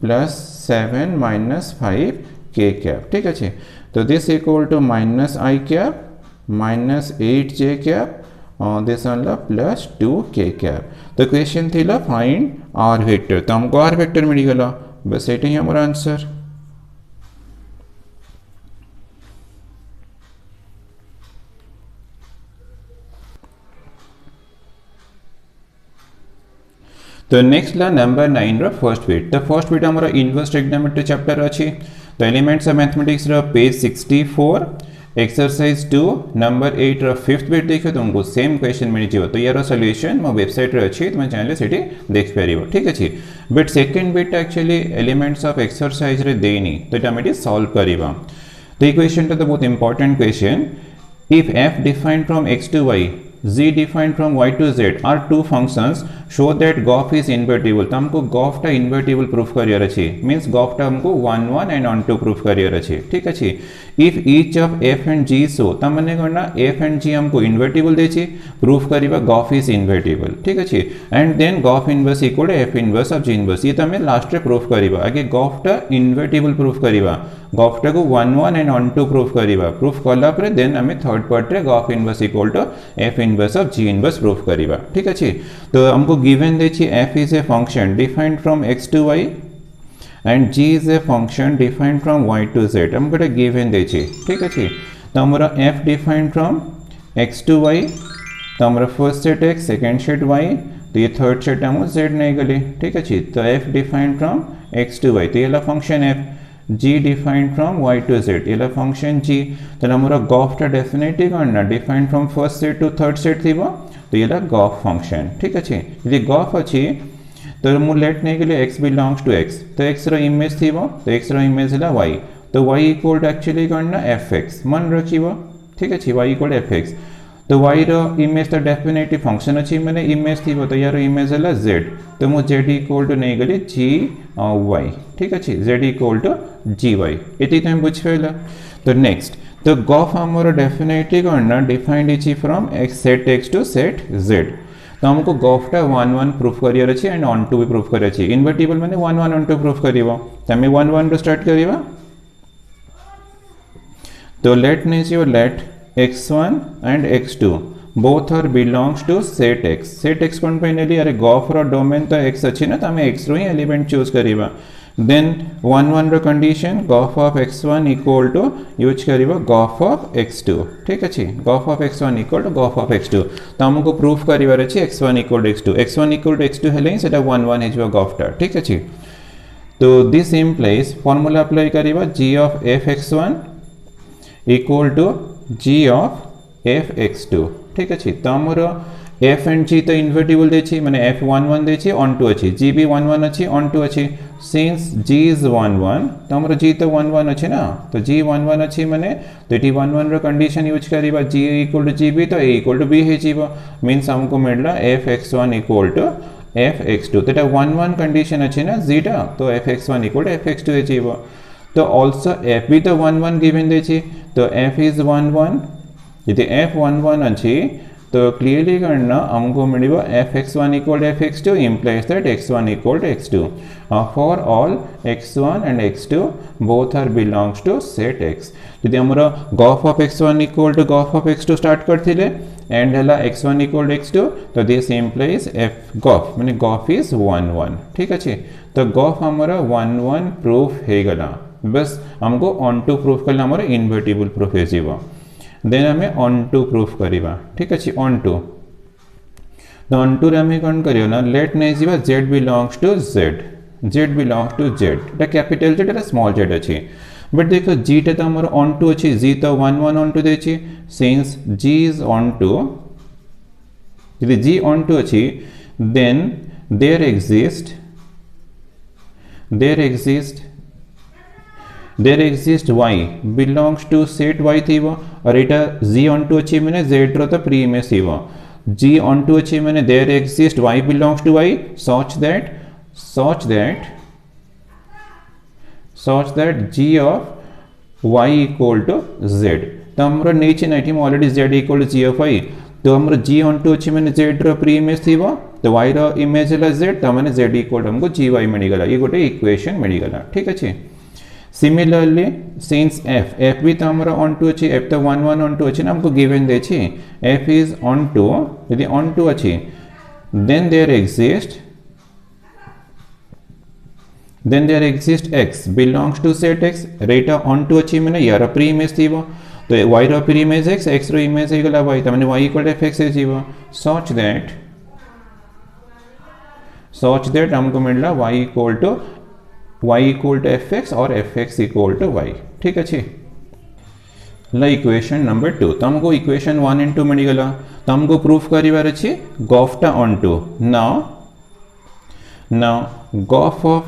plus 7 -5 k cap ठीक है तो this equal to -i cap -8j cap और दिस वाला प्लस 2k कैप तो क्वेश्चन थी ला फाइंड आर वेक्टर तो हमको आर वेक्टर मिल गला बस ये ही हमारा आंसर तो नेक्स्ट ला नंबर 9 रो फर्स्ट बिट तो फर्स्ट बिट हमारा इनवर्स ट्रिग्नोमेट्री चैप्टर अच्छी तो एलिमेंट्स ऑफ मैथमेटिक्स रो पेज 64 एक्सरसाइज 2 नंबर 8 रो फिफ्थ बिट देखो तुमको सेम क्वेश्चन मिल जिवो तो यार सॉल्यूशन मो वेबसाइट रे अच्छी तुम चैनल सेठी देख परिबो ठीक अछि but second bit actually elements of exercise रे देनी तो एटा मेटी सॉल्व करिबा तो ये क्वेश्चन तो बहुत important question if f defined from x to y z defined from y to z are two functions show that GOF is invertible तो हमको GOF टा invertible प्रूफ करियर अछि मींस GOF टा हमको 1 1 and on 2 प्रूफ करियर अछि ठीक अछि if each of f and g so त माने करना f and g हमको invertible देछि प्रूफ करिबा GOF is invertible ठीक अछि and then GOF inverse equal to f inverse of g inverse ये त हमें लास्ट रे प्रूफ करिबा आगे GOF टा invertible प्रूफ करिबा GOF टा को 1 1 and on 2 प्रूफ करिबा प्रूफ कला परे देन हमें थर्ड पार्ट रे GOF inverse equal to f inverse of g inverse proof करिबा ठीक अछि तो हमको given देछि f is a function defined from x to y and g is a function defined from y to z हमको एटा given देछि ठीक अछि तो हमरा f defined from x to y तो हमरा first set x second set y तो ये थर्ड सेट हम z नहीं गले ठीक अछि तो f defined from x to y तो ये function f g defined from y to z ये फंक्शन g तो हमरा GOF टा डेफिनेटली करना defined from first set to third set थिबो तो ये GOF फंक्शन ठीक अछि यदि GOF अछि तो मु लेट नहीं के लिए x बिलोंग्स टू x तो x रो इमेज थिबो तो x रो इमेज हला y तो y इक्वल टू एक्चुअली करना fx मन रखिबो ठीक अछि y इक्वल fx तो y रो इमेज तो डेफिनेटली फंक्शन अछि माने इमेज थिबो तो यार इमेज हला z तो मु z इक्वल टू नहीं गली g y ठीक अछि z इक्वल टू gy एति तुम बुझ फेला तो नेक्स्ट तो GOF हमरो डेफिनेटली करना डिफाइंड इछि from x set x to set z तो हमको GOF टा 1 1 प्रूफ करियर अछि एंड ऑन 2 भी प्रूफ करियर अछि इन्वर्टिबल माने 1 1 ऑन 2 प्रूफ करिवो त हमें 1 1 रो स्टार्ट करिवा तो लेट नेसियो let x1 and x2 both are belongs to set x कोन फाइनली अरे GOF रो डोमेन तो x अछि ना त हमें x रो ही एलिमेंट चूज करिवा then 1 1 रो condition GOF of x1 equal to use करिवा GOF of x2 ठीक अछि GOF of x1 equal to GOF of x2 तो हमको प्रूफ करिवार अछि x1 equal to x2 x1 equal to x2 हेले सेटा 1 1 हेजवा GOF टा ठीक अछि तो दिस इम्प्लाइज फार्मूला अप्लाई करिवा g of f(x1) equal to g of f(x2) ठीक अछि तो हमरो f and g तो इन्वर्टिबल देछि माने f 1 1 देछि on 2 अछि g भी 1 1 अछि on 2 अछि सिंस g is 1 1 तो हमरो g तो 1 1 अछि ना तो g 1 1 अछि माने तो एटी 1 1 रो कंडीशन यूज करिबा g इक्वल टू gb तो a इक्वल टू b हे जीवो मींस हमको मिलला f(x1) इक्वल टू f(x2) तो एटा 1 1 कंडीशन अछि ना z टा तो f(x1) इक्वल टू f(x2) हे जीवो तो आल्सो f भी तो 1 1 गिवन देछि तो f is 1 1 यदि f 1 1 अछि तो क्लीयरली करना हमको मिलिबो f(x1) = f(x2) implies that x1 = x2 for all x1 and x2 both are belongs to set x यदि हमरा gf of x1 = gf of x2 start करथिले एंड हला x1 = x2 तो दिस implies f gf माने gf is 1 1 ठीक अछि तो gf हमरा 1 1 प्रूफ हे गला बस हमको ऑन टू प्रूफ करला हमरा इन्वर्टिबल प्रूफ हे जीवा देन हमें ऑन टू प्रूफ करिबा ठीक अछि ऑन टू तो ऑन टू रे हमें कोन करियो ना लेट नै जीवा z belongs to z belongs to z Etah capital z Etah small z अछि बट देखो g टा तो हमर ऑन टू अछि g तो 1 1 ऑन टू दे छी since g is onto यदि g ऑन टू अछि then there exist y belongs to set y थिबो और एटा g onto अछि माने z रो तो प्री इमेज थिबो g onto अछि माने there exists y belongs to y such g of y equal to z तो हमरो नीचे नाइटी में already z equal to g of y तो हमरो g onto अछि माने z रो प्री इमेज थिबो तो y रो इमेज हला z तो माने z equal हमको gy मिली गला ये गोटे इक्वेशन मिली गला ठीक अछि सिमिलरली सिंस f भी तो हमारा ऑन टू अच्छी f तो 1 1 ऑन टू अच्छी ना हमको गिवन दे छी f इज ऑन टू यदि ऑन टू अच्छी then there exist x belongs to set x रेटा ऑन टू अच्छी मैंने यार प्री इमेज थी वो तो y रो प्री इमेज x रो इमेज है गला y तो मैंने y इक्वल fx है जी वो सच दैट हमको मिलला y इक्वल टू fx और fx इक्वल टू y ठीक अच्छे ला इक्वेशन नंबर 2 तो हमको इक्वेशन 1 एंड 2 मिल गला तो हमको प्रूफ करिवार अछि gof onto now gof of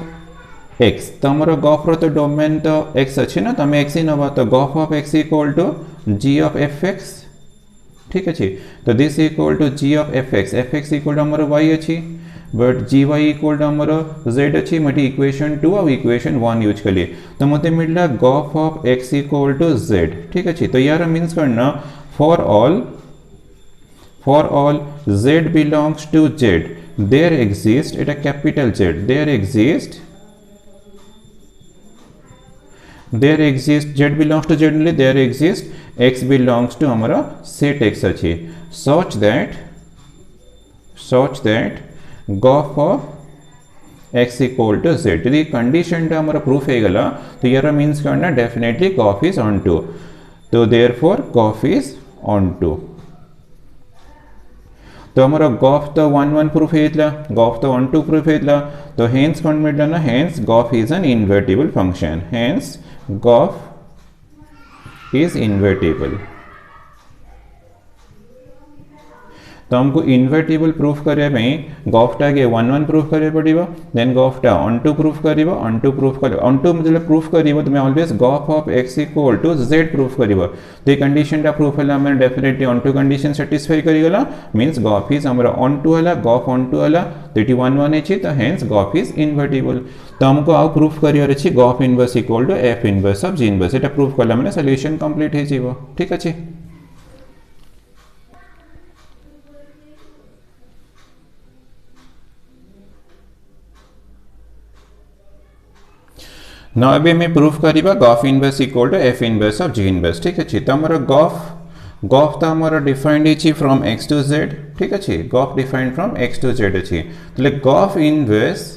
x तो हमरो गॉफ रो तो डोमेन तो x अछि ना तो हम x ही नबा तो Gauff of x equal to g of fx ठीक अछि तो this equal to g of fx equal to हमरो y अछि बट gy इक्वल टू हमरो z अछि मटी इक्वेशन 2 और इक्वेशन 1 यूज कलिए तो मते मिलला gof of x equal to z ठीक अछि तो यार मींस करना for all z belongs to z there exists एटा capital z there exists z belongs to z only there exists x belongs to हमारा set x अछि such that गॉफ of x equal to z यदि condition टा हमारा proof है गला तो यार मींस करना डेफिनेटली गॉफ इज ऑन टू तो देयरफॉर गॉफ इज ऑन टू तो हमारा गॉफ तो 1 1 प्रूफ हेतला गॉफ तो ऑन टू प्रूफ हेतला तो हेंस कोन मिलला ना हेंस गॉफ is an invertible function hence गॉफ इज इन्वर्टिबल तो हमको इन्वर्टिबल प्रूफ करे में गॉफ टा के 1 1 प्रूफ करे पड़िबो देन गॉफ टा ऑन टू प्रूफ करिबो ऑन टू मतलब प्रूफ करिबो तो मैं always g o f of x equal to z proof करिबो तो ये कंडीशन टा प्रूफ हला मैं definitely onto condition satisfy करि गला मींस गॉफ इज हमरा ऑन टू हला गॉफ ऑन टू हला तो इट 1 1 अछि तो हेंस गॉफ इज इन्वर्टिबल तो हमको आ प्रूफ करियर अछि g o f inverse equal to f inverse of g inverse एटा प्रूफ करला माने सॉल्यूशन कंप्लीट हे जीवो ठीक अछि ना अभी मैं प्रूफ करिबा g o f inverse equal to f inverse of g inverse ठीक अछि त हमर गॉफ त हमर डिफाइंड अछि फ्रॉम x टू z ठीक अछि g o f defined from x to z अछि तो गॉफ इनवर्स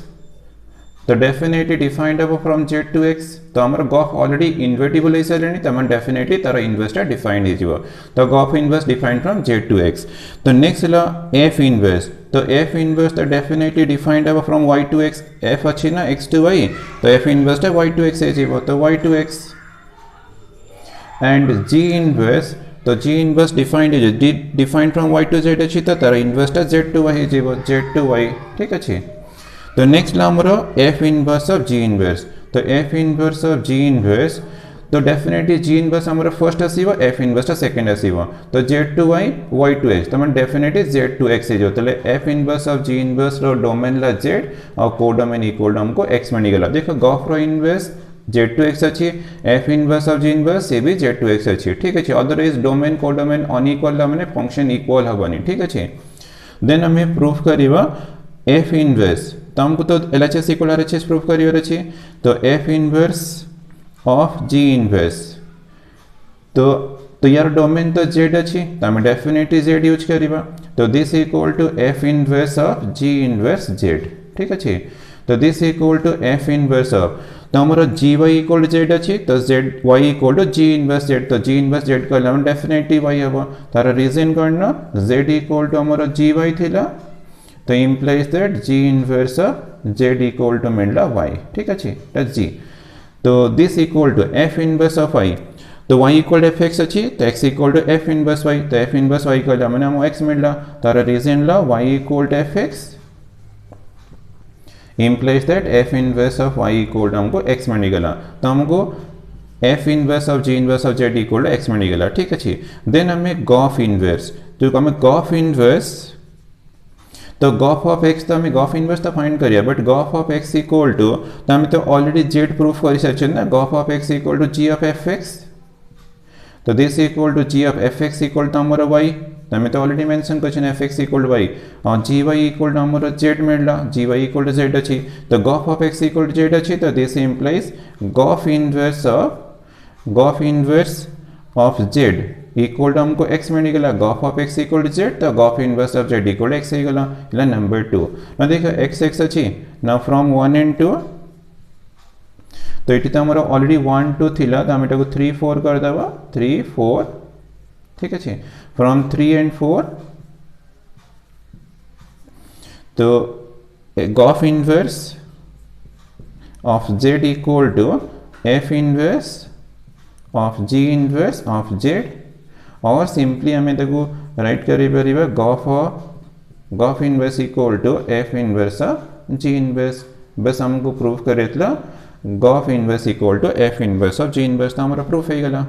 तो डेफिनेटली डिफाइंड अब फ्रॉम z टू x तो हमर गॉफ ऑलरेडी इन्वर्टिबल है सलेनी त मन डेफिनेटली तारा इनवर्स टा डिफाइंड हिजिबो तो g o f inverse defined from z to x तो नेक्स्ट ला f इनवर्स तो f इनवर्स तो डेफिनेटली डिफाइंड अब from y to x f अछि ना x टू y तो f इनवर्स टा y टू x है जीवो तो y to x and g inverse तो g इनवर्स डिफाइंड है defined from y to z अछि तो तारा इनवर्स टा z टू y है जीवो z टू y ठीक अछि तो नेक्स्ट ला हमरो f inverse of g inverse तो f inverse of g inverse तो डेफिनेटली g इनवर्स हमरो फर्स्ट आसीबो f इनवर्स टा सेकंड आसीबो तो z to y y to x तो मन डेफिनेटली z टू x है जो तले f inverse of g inverse रो डोमेन ला z और कोडोमेन इक्वल हमको x मनी गला देखो गॉफ रो इनवर्स z2x अच्छी f inverse of g inverse से भी z2x अच्छी ठीक अच्छे अदरवाइज डोमेन कोडोमेन अनइक्वल मैंने फंक्शन इक्वल हेनी ठीक अच्छे देन हमें प्रूफ करवा f इनवर्स तो हमको तो LHS equal RHS proof career अच्छे तो f inverse of g inverse तो यार डोमेन तो z अच्छी तो हमें डेफिनेटली z यूज करवा तो this equal to f inverse of g inverse z ठीक अच्छे तो this equal to f inverse of तो हमारा gy इक्वल टू z अच्छी तो y equal to g inverse z तो g इनवर्स z कहला डेफिनेटली y हम तार रीजन करना z इक्वल टू हमारा gy थिला तो implies that g inverse of z equal to मिलला y ठीक अच्छे दैट्स g तो this equal to f inverse of y तो y इक्वल टू fx अच्छी तो x equal to f inverse y तो f इनवर्स y कहला मैंने हम x मिलला तार रीजन ला y equal to fx implies that f inverse of y equal to हमको x मिल गला तो हमको f inverse of g inverse of z equal to x मिल गला ठीक अच्छी देन हमें गॉफ इनवर्स तो हमें गॉफ इनवर्स तो गॉफ ऑफ x तो हमें गॉफ इनवर्स तो फाइंड करिए but g o f of x equal to तो हमें तो ऑलरेडी z प्रूफ कर सकते ना g o f of x equal to g of fx तो this equal to g of fx equal to हमारा y तो हमें तो ऑलरेडी मेंशन कर fx इक्वल टू y और gy इक्वल टू हमारा z मिलला gy इक्वल टू z अच्छी तो Gauff of x equal to z अच्छी तो this implies g o f inverse of z equal to हमको x मिल गला g o f of x equal to z तो g o f inverse of z equal to x ही गला इला नंबर 2 ना देखो x अच्छी ना फ्रॉम 1 एंड 2 तो ये तो हमारा ऑलरेडी 1 2 थिला तो हमें 3 4 कर देवा 3 4 ठीक है फ्रॉम 3 एंड 4 तो g o f inverse of z equal to f inverse of g inverse of z और सिंपली हमें देखो राइट करेगा g o f inverse equal to f inverse of g inverse बस हमको प्रूफ करे g o f inverse equal to f inverse of g inverse तो हमारा proof है गला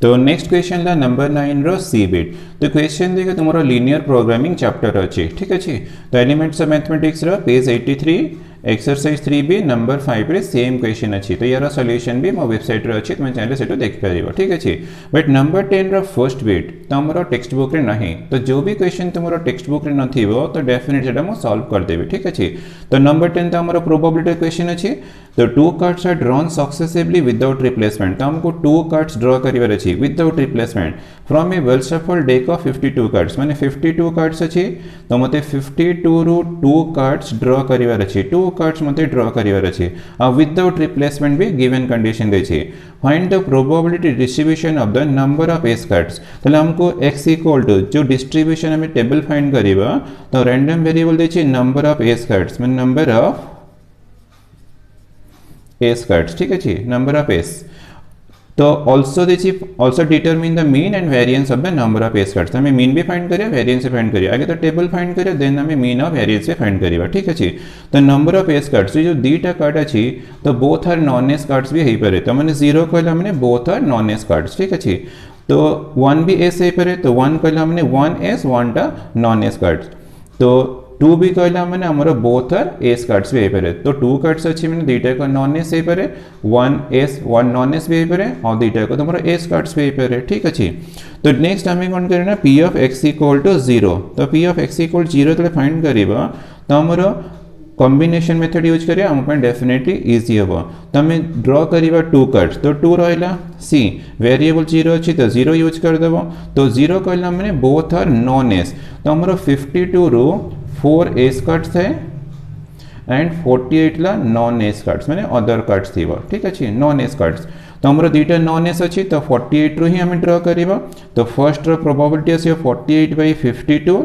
तो नेक्स्ट क्वेश्चन ला नंबर 9 रो सी बिट तो क्वेश्चन देखो तुम्हारा लीनियर प्रोग्रामिंग चैप्टर अच्छे ठीक अच्छे तो एलिमेंट्स ऑफ मैथमेटिक्स रो पेज 83 एक्सरसाइज 3b नंबर 5 रे सेम क्वेश्चन अच्छी तो यार सॉल्यूशन भी मो वेबसाइट रे अच्छी तुम चैनल से देख पारिबो ठीक अच्छे बट नंबर 10 रो फर्स्ट बिट तो हमरो टेक्स्ट बुक रे नहीं तो जो भी क्वेश्चन तुम्हारा टेक्स्ट बुक रे नथिबो तो डेफिनेटली सेटा मो सॉल्व कर देबे ठीक अच्छे तो नंबर 10 तो हमरो प्रोबेबिलिटी क्वेश्चन अच्छे तो 2 cards are drawn successively without replacement तो हमको 2 कार्ड्स ड्रॉ करिवार अच्छी without replacement from a well shuffled deck of 52 cards माने 52 कार्ड्स अच्छी तो मते 52 रु 2 कार्ड्स ड्रॉ करिवार अच्छी 2 कार्ड्स मते ड्रॉ करिवार अच्छी विदाउट रिप्लेसमेंट भी गिवन कंडीशन देछि find the probability distribution of the number of ace cards तो हमको x इक्वल टू जो डिस्ट्रीब्यूशन हमें टेबल फाइंड करिवा तो रैंडम वेरिएबल देछि नंबर ऑफ एस कार्ड्स माने नंबर ऑफ एस कार्ड्स ठीक है नंबर ऑफ एस तो also determine the mean and variance of the number of ace cards हमें मीन भी फाइंड करिए वेरिएंस भी फाइंड करिए आगे तो टेबल फाइंड करिए देन हमें मीन ऑफ वेरिएंस भी फाइंड करिए ठीक है तो नंबर ऑफ एस कार्ड्स जो दीटा कार्ड अच्छी तो both are non ace cards भी है पारे तो मैंने 0 कहला हमने both are non ace cards ठीक है तो 1 भी एस है पारे तो 1 कहला हमने 1 एस 1 टा नॉन एस कार्ड्स तो 2 भी कहला मैंने हमारा बोथ आर एस कार्ड्स भी है पारे तो 2 कार्ड्स अच्छी मैंने दीटा का नॉन एस है पारे 1 एस 1 नॉन एस भी है पारे और दीटा को तो हमारा एस कार्ड्स भी है पारे ठीक अच्छी तो नेक्स्ट हमें कौन करना p of x equal to 0 तो p ऑफ x इक्वल 0 तो फाइंड करिबा तो हमारा कॉम्बिनेशन मेथड यूज करिए हम पे डेफिनेटली इजी हम तो हमें ड्रॉ करिबा 2 कार्ड्स तो 2 रहिला सी वेरिएबल 0 अच्छी तो 0 यूज कर देबो तो 0 कहला मैंने बोथ आर नॉन एस तो हमारा 52 रो 4 एस कार्ड्स है एंड 48 ला नॉन एस कार्ड्स माने अदर कार्ड्स थी ठीक अच्छे नॉन एस कार्ड्स तो हमारा दुईटा नॉन एस अच्छी तो 48 रो ही हमें ड्रॉ करिबा तो फर्स्ट रो प्रोबेबिलिटी आसी 48/52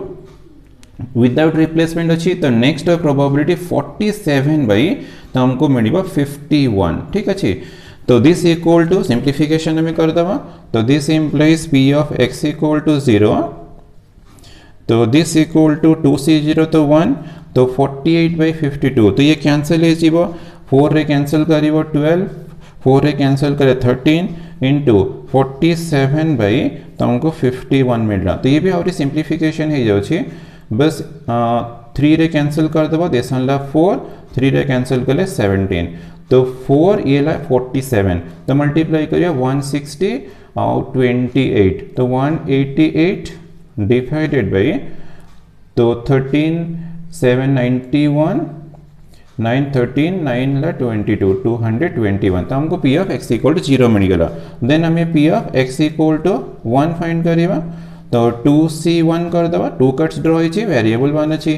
विदाउट रिप्लेसमेंट अच्छी तो नेक्स्ट प्रोबेबिलिटी 47 तो हमको मिलेगा 51 ठीक अच्छे तो दिस इक्वल टू सिंप्लीफिकेशन हमें कर देवा तो this implies p of x equal to 0 तो दिस इक्वल टू 2c0 तो 1 तो 48/52 तो ये कैंसल है 4 रे कैंसल करिबो 12 4 रे कैंसल करे 13 इंटू 47 बाई तुमको 51 मिलला। तो ये भी आउरी सिंप्लीफिकेशन हो जाउछि बस 3 रे कैंसिल कर दबो देसनला 4 3 रे कैंसिल करले 17 तो 4 ये ला 47 तो मल्टीप्लाई करियो 160 और 28 तो 188 डिवाइडेड बाई तो 13 791 9 13 9 ला 22 221 तो हमको P of x equal to 0 मिलगला। देन हमें P of x equal to 1 find करिवा तो 2c1 कर दबा 2 कट्स ड्रॉ होइछि वेरिएबल 1 अछि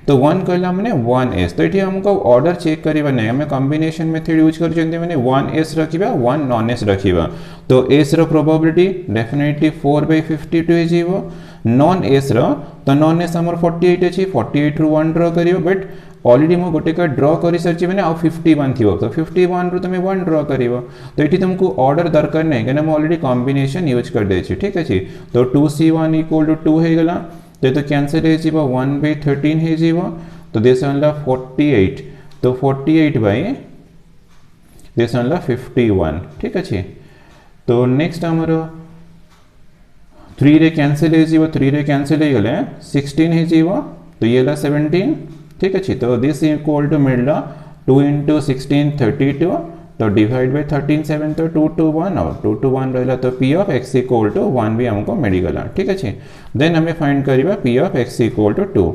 तो 1 कहला माने 1s तो एठी हमको ऑर्डर चेक करिवा नै हमें कॉम्बिनेशन मेथड यूज कर जंदे माने 1s रखिबा 1 नॉन s रखिबा तो s रो प्रोबेबिलिटी डेफिनेटली 4/52 हे जीवो नॉन s रो तो नॉन s हमर 48 अछि 48 रु 1 ड्रॉ करियो बट ऑलरेडी मो गोटे का ड्रॉ कर सारी मैंने आउ 51 थी तो 51 रु तुम 1 ड्रॉ कर तो ये तुमको ऑर्डर दरकार नहीं कहीं ऑलरेडी कॉम्बिनेशन यूज कर दे ठीक अच्छे तो 2c1 इक्वल टू 2 हो गला तो कैंसिल हो 1/13 हो तो देश 48 तो 48 बाई देश 51 ठीक अच्छे तो नेक्स्ट आमर 3 रे कैंसिल हो 3 रे कैंसिल हो गले 16 हो तो ये 17 ठीक अच्छे तो दिस इक्वल टू मिलला 2 इंटू 16 32 तो डिवाइड बाई 13 7 तो 2 to 1 और 2 to 1 रहा तो P of x equal to 1 भी हमको मिलगला ठीक अच्छे देन हमें फाइंड करिबा P of x equal to 2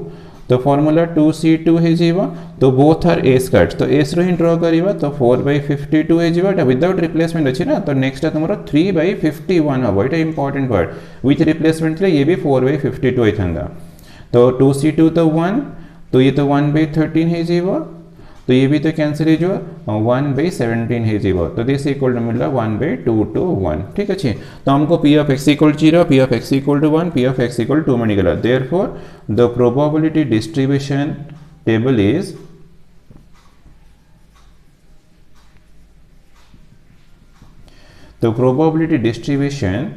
तो फॉर्मूला 2c2 हे जीवा तो बोथ आर a कट्स तो s रो ही ड्रॉ करिबा तो 4/52 हे जीवा विदाउट रिप्लेसमेंट अछि ना तो नेक्स्ट तमरो 3/51 हबो एटा इंपोर्टेंट वर्ड विथ रिप्लेसमेंट ले ये भी 4/52 होइथंदा तो 2c2 तो 1 तो ये तो 1/13 है जीवो तो ये भी तो कैंसिल है जो 1/17 है जीवो तो दिस इक्वल टू मिला 1/2 to 1 ठीक अच्छे तो हमको P of x equal 0 P of x equal to 1 P of x equal 2 में निकला therefore the probability distribution table is the probability distribution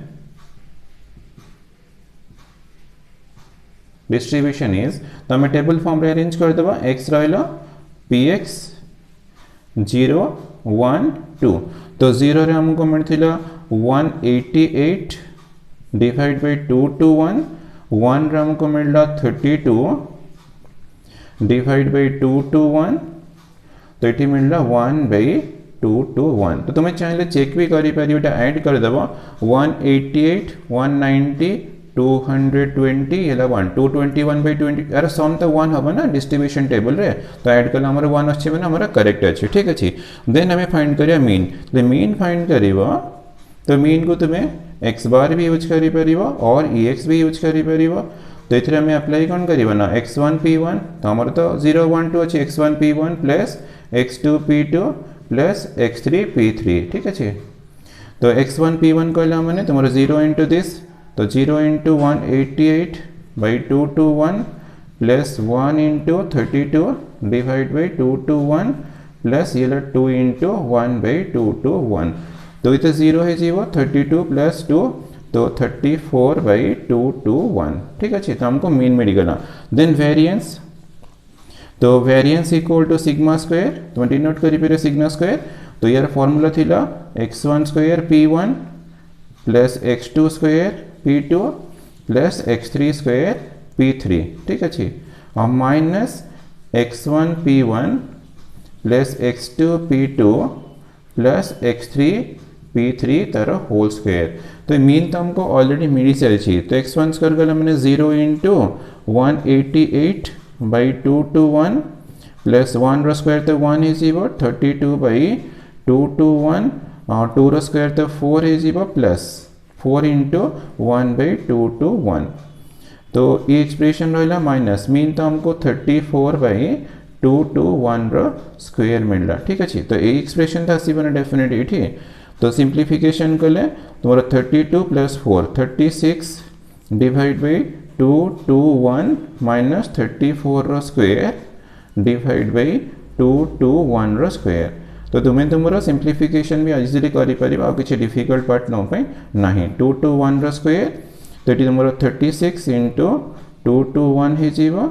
is तो हमें टेबल फॉर्म रे अरेंज कर देबा x रहला px 0 1 2 तो 0 रे हमको मिलथिला 188 डिवाइड बाय 2 to 1 1 रे हमको मिलला 32 डिवाइड बाय 2 to 1 तो एठी मिलला 1/2 to 1 तो तुम्हें चाहे चेक भी करी पारियो एटा ऐड कर देबो 188 190 220 एला 1 221/20 अरे सम तो 1 हबो ना डिस्ट्रीब्यूशन टेबल रे तो ऐड करला हमर 1 अछि माने हमर करेक्ट अछि ठीक अछि देन हमें फाइंड करिया मीन तो मीन फाइंड करिवो तो मीन को तुम्हें x बार भी यूज करी परिवो और ex भी यूज करी परिवो तो इथरे हमें अप्लाई कोन करिवो ना x1 p1 तो हमर तो 0 1 2 अछि x1 p1 plus x2 p2 plus x3 p3 ठीक अछि तो x1 p1 कहला माने तुम्हारा 0 into दिस तो 0 into 188 by 2 to 1 plus 1 into 32 divided by 2 to 1 plus ये 2 into 1/2 to 1 तो इतना 0 है जीवो 32 plus 2 तो 34/2 to 1 ठीक है तो हमको मीन मिल गया देन वेरिएंस तो variance equal to sigma square तो डिनोट करी पे सिग्मा स्क्वायर तो यार फॉर्मूला थिला x1 square p1 plus x2 square p2 plus x3 square p3 ठीक अच्छे और minus x1 p1 plus x2 p2 plus x3 p3 तार होल स्क्वायर तो मीन तो हमको ऑलरेडी मिली चलची तो x1 स्क्वायर गला मैंने 0 into 188 by 2 to 1 प्लस 1 रो स्क्वायर तो 1 है जीवो 32 by 2 to 1 और 2 रो स्क्वायर तो 4 है जीवो प्लस 4 into 1/2 to 1 तो ये एक्सप्रेशन रहा माइनस मीन तो हमको 34/2 to 1 रो स्क्वायर मिलला ठीक अच्छे तो ये एक्सप्रेशन था सी बना डेफिनेटली ठीक तो सिंप्लीफिकेशन कले तुम्हारा 32 plus 4 36 divide by 2 to 1 minus 34 रो स्क्वायर डिवाइड बाई 2 to 1 रो स्क्वायर तो तुम्हें तुमरा सिंप्लीफिकेशन भी इजीली करि परिबा आ किछ डिफिकल्ट पार्ट न पे नाही 2 to 1 रो स्क्वायर तो एटी तुमरा 36 into 2 to 1 हे जीवा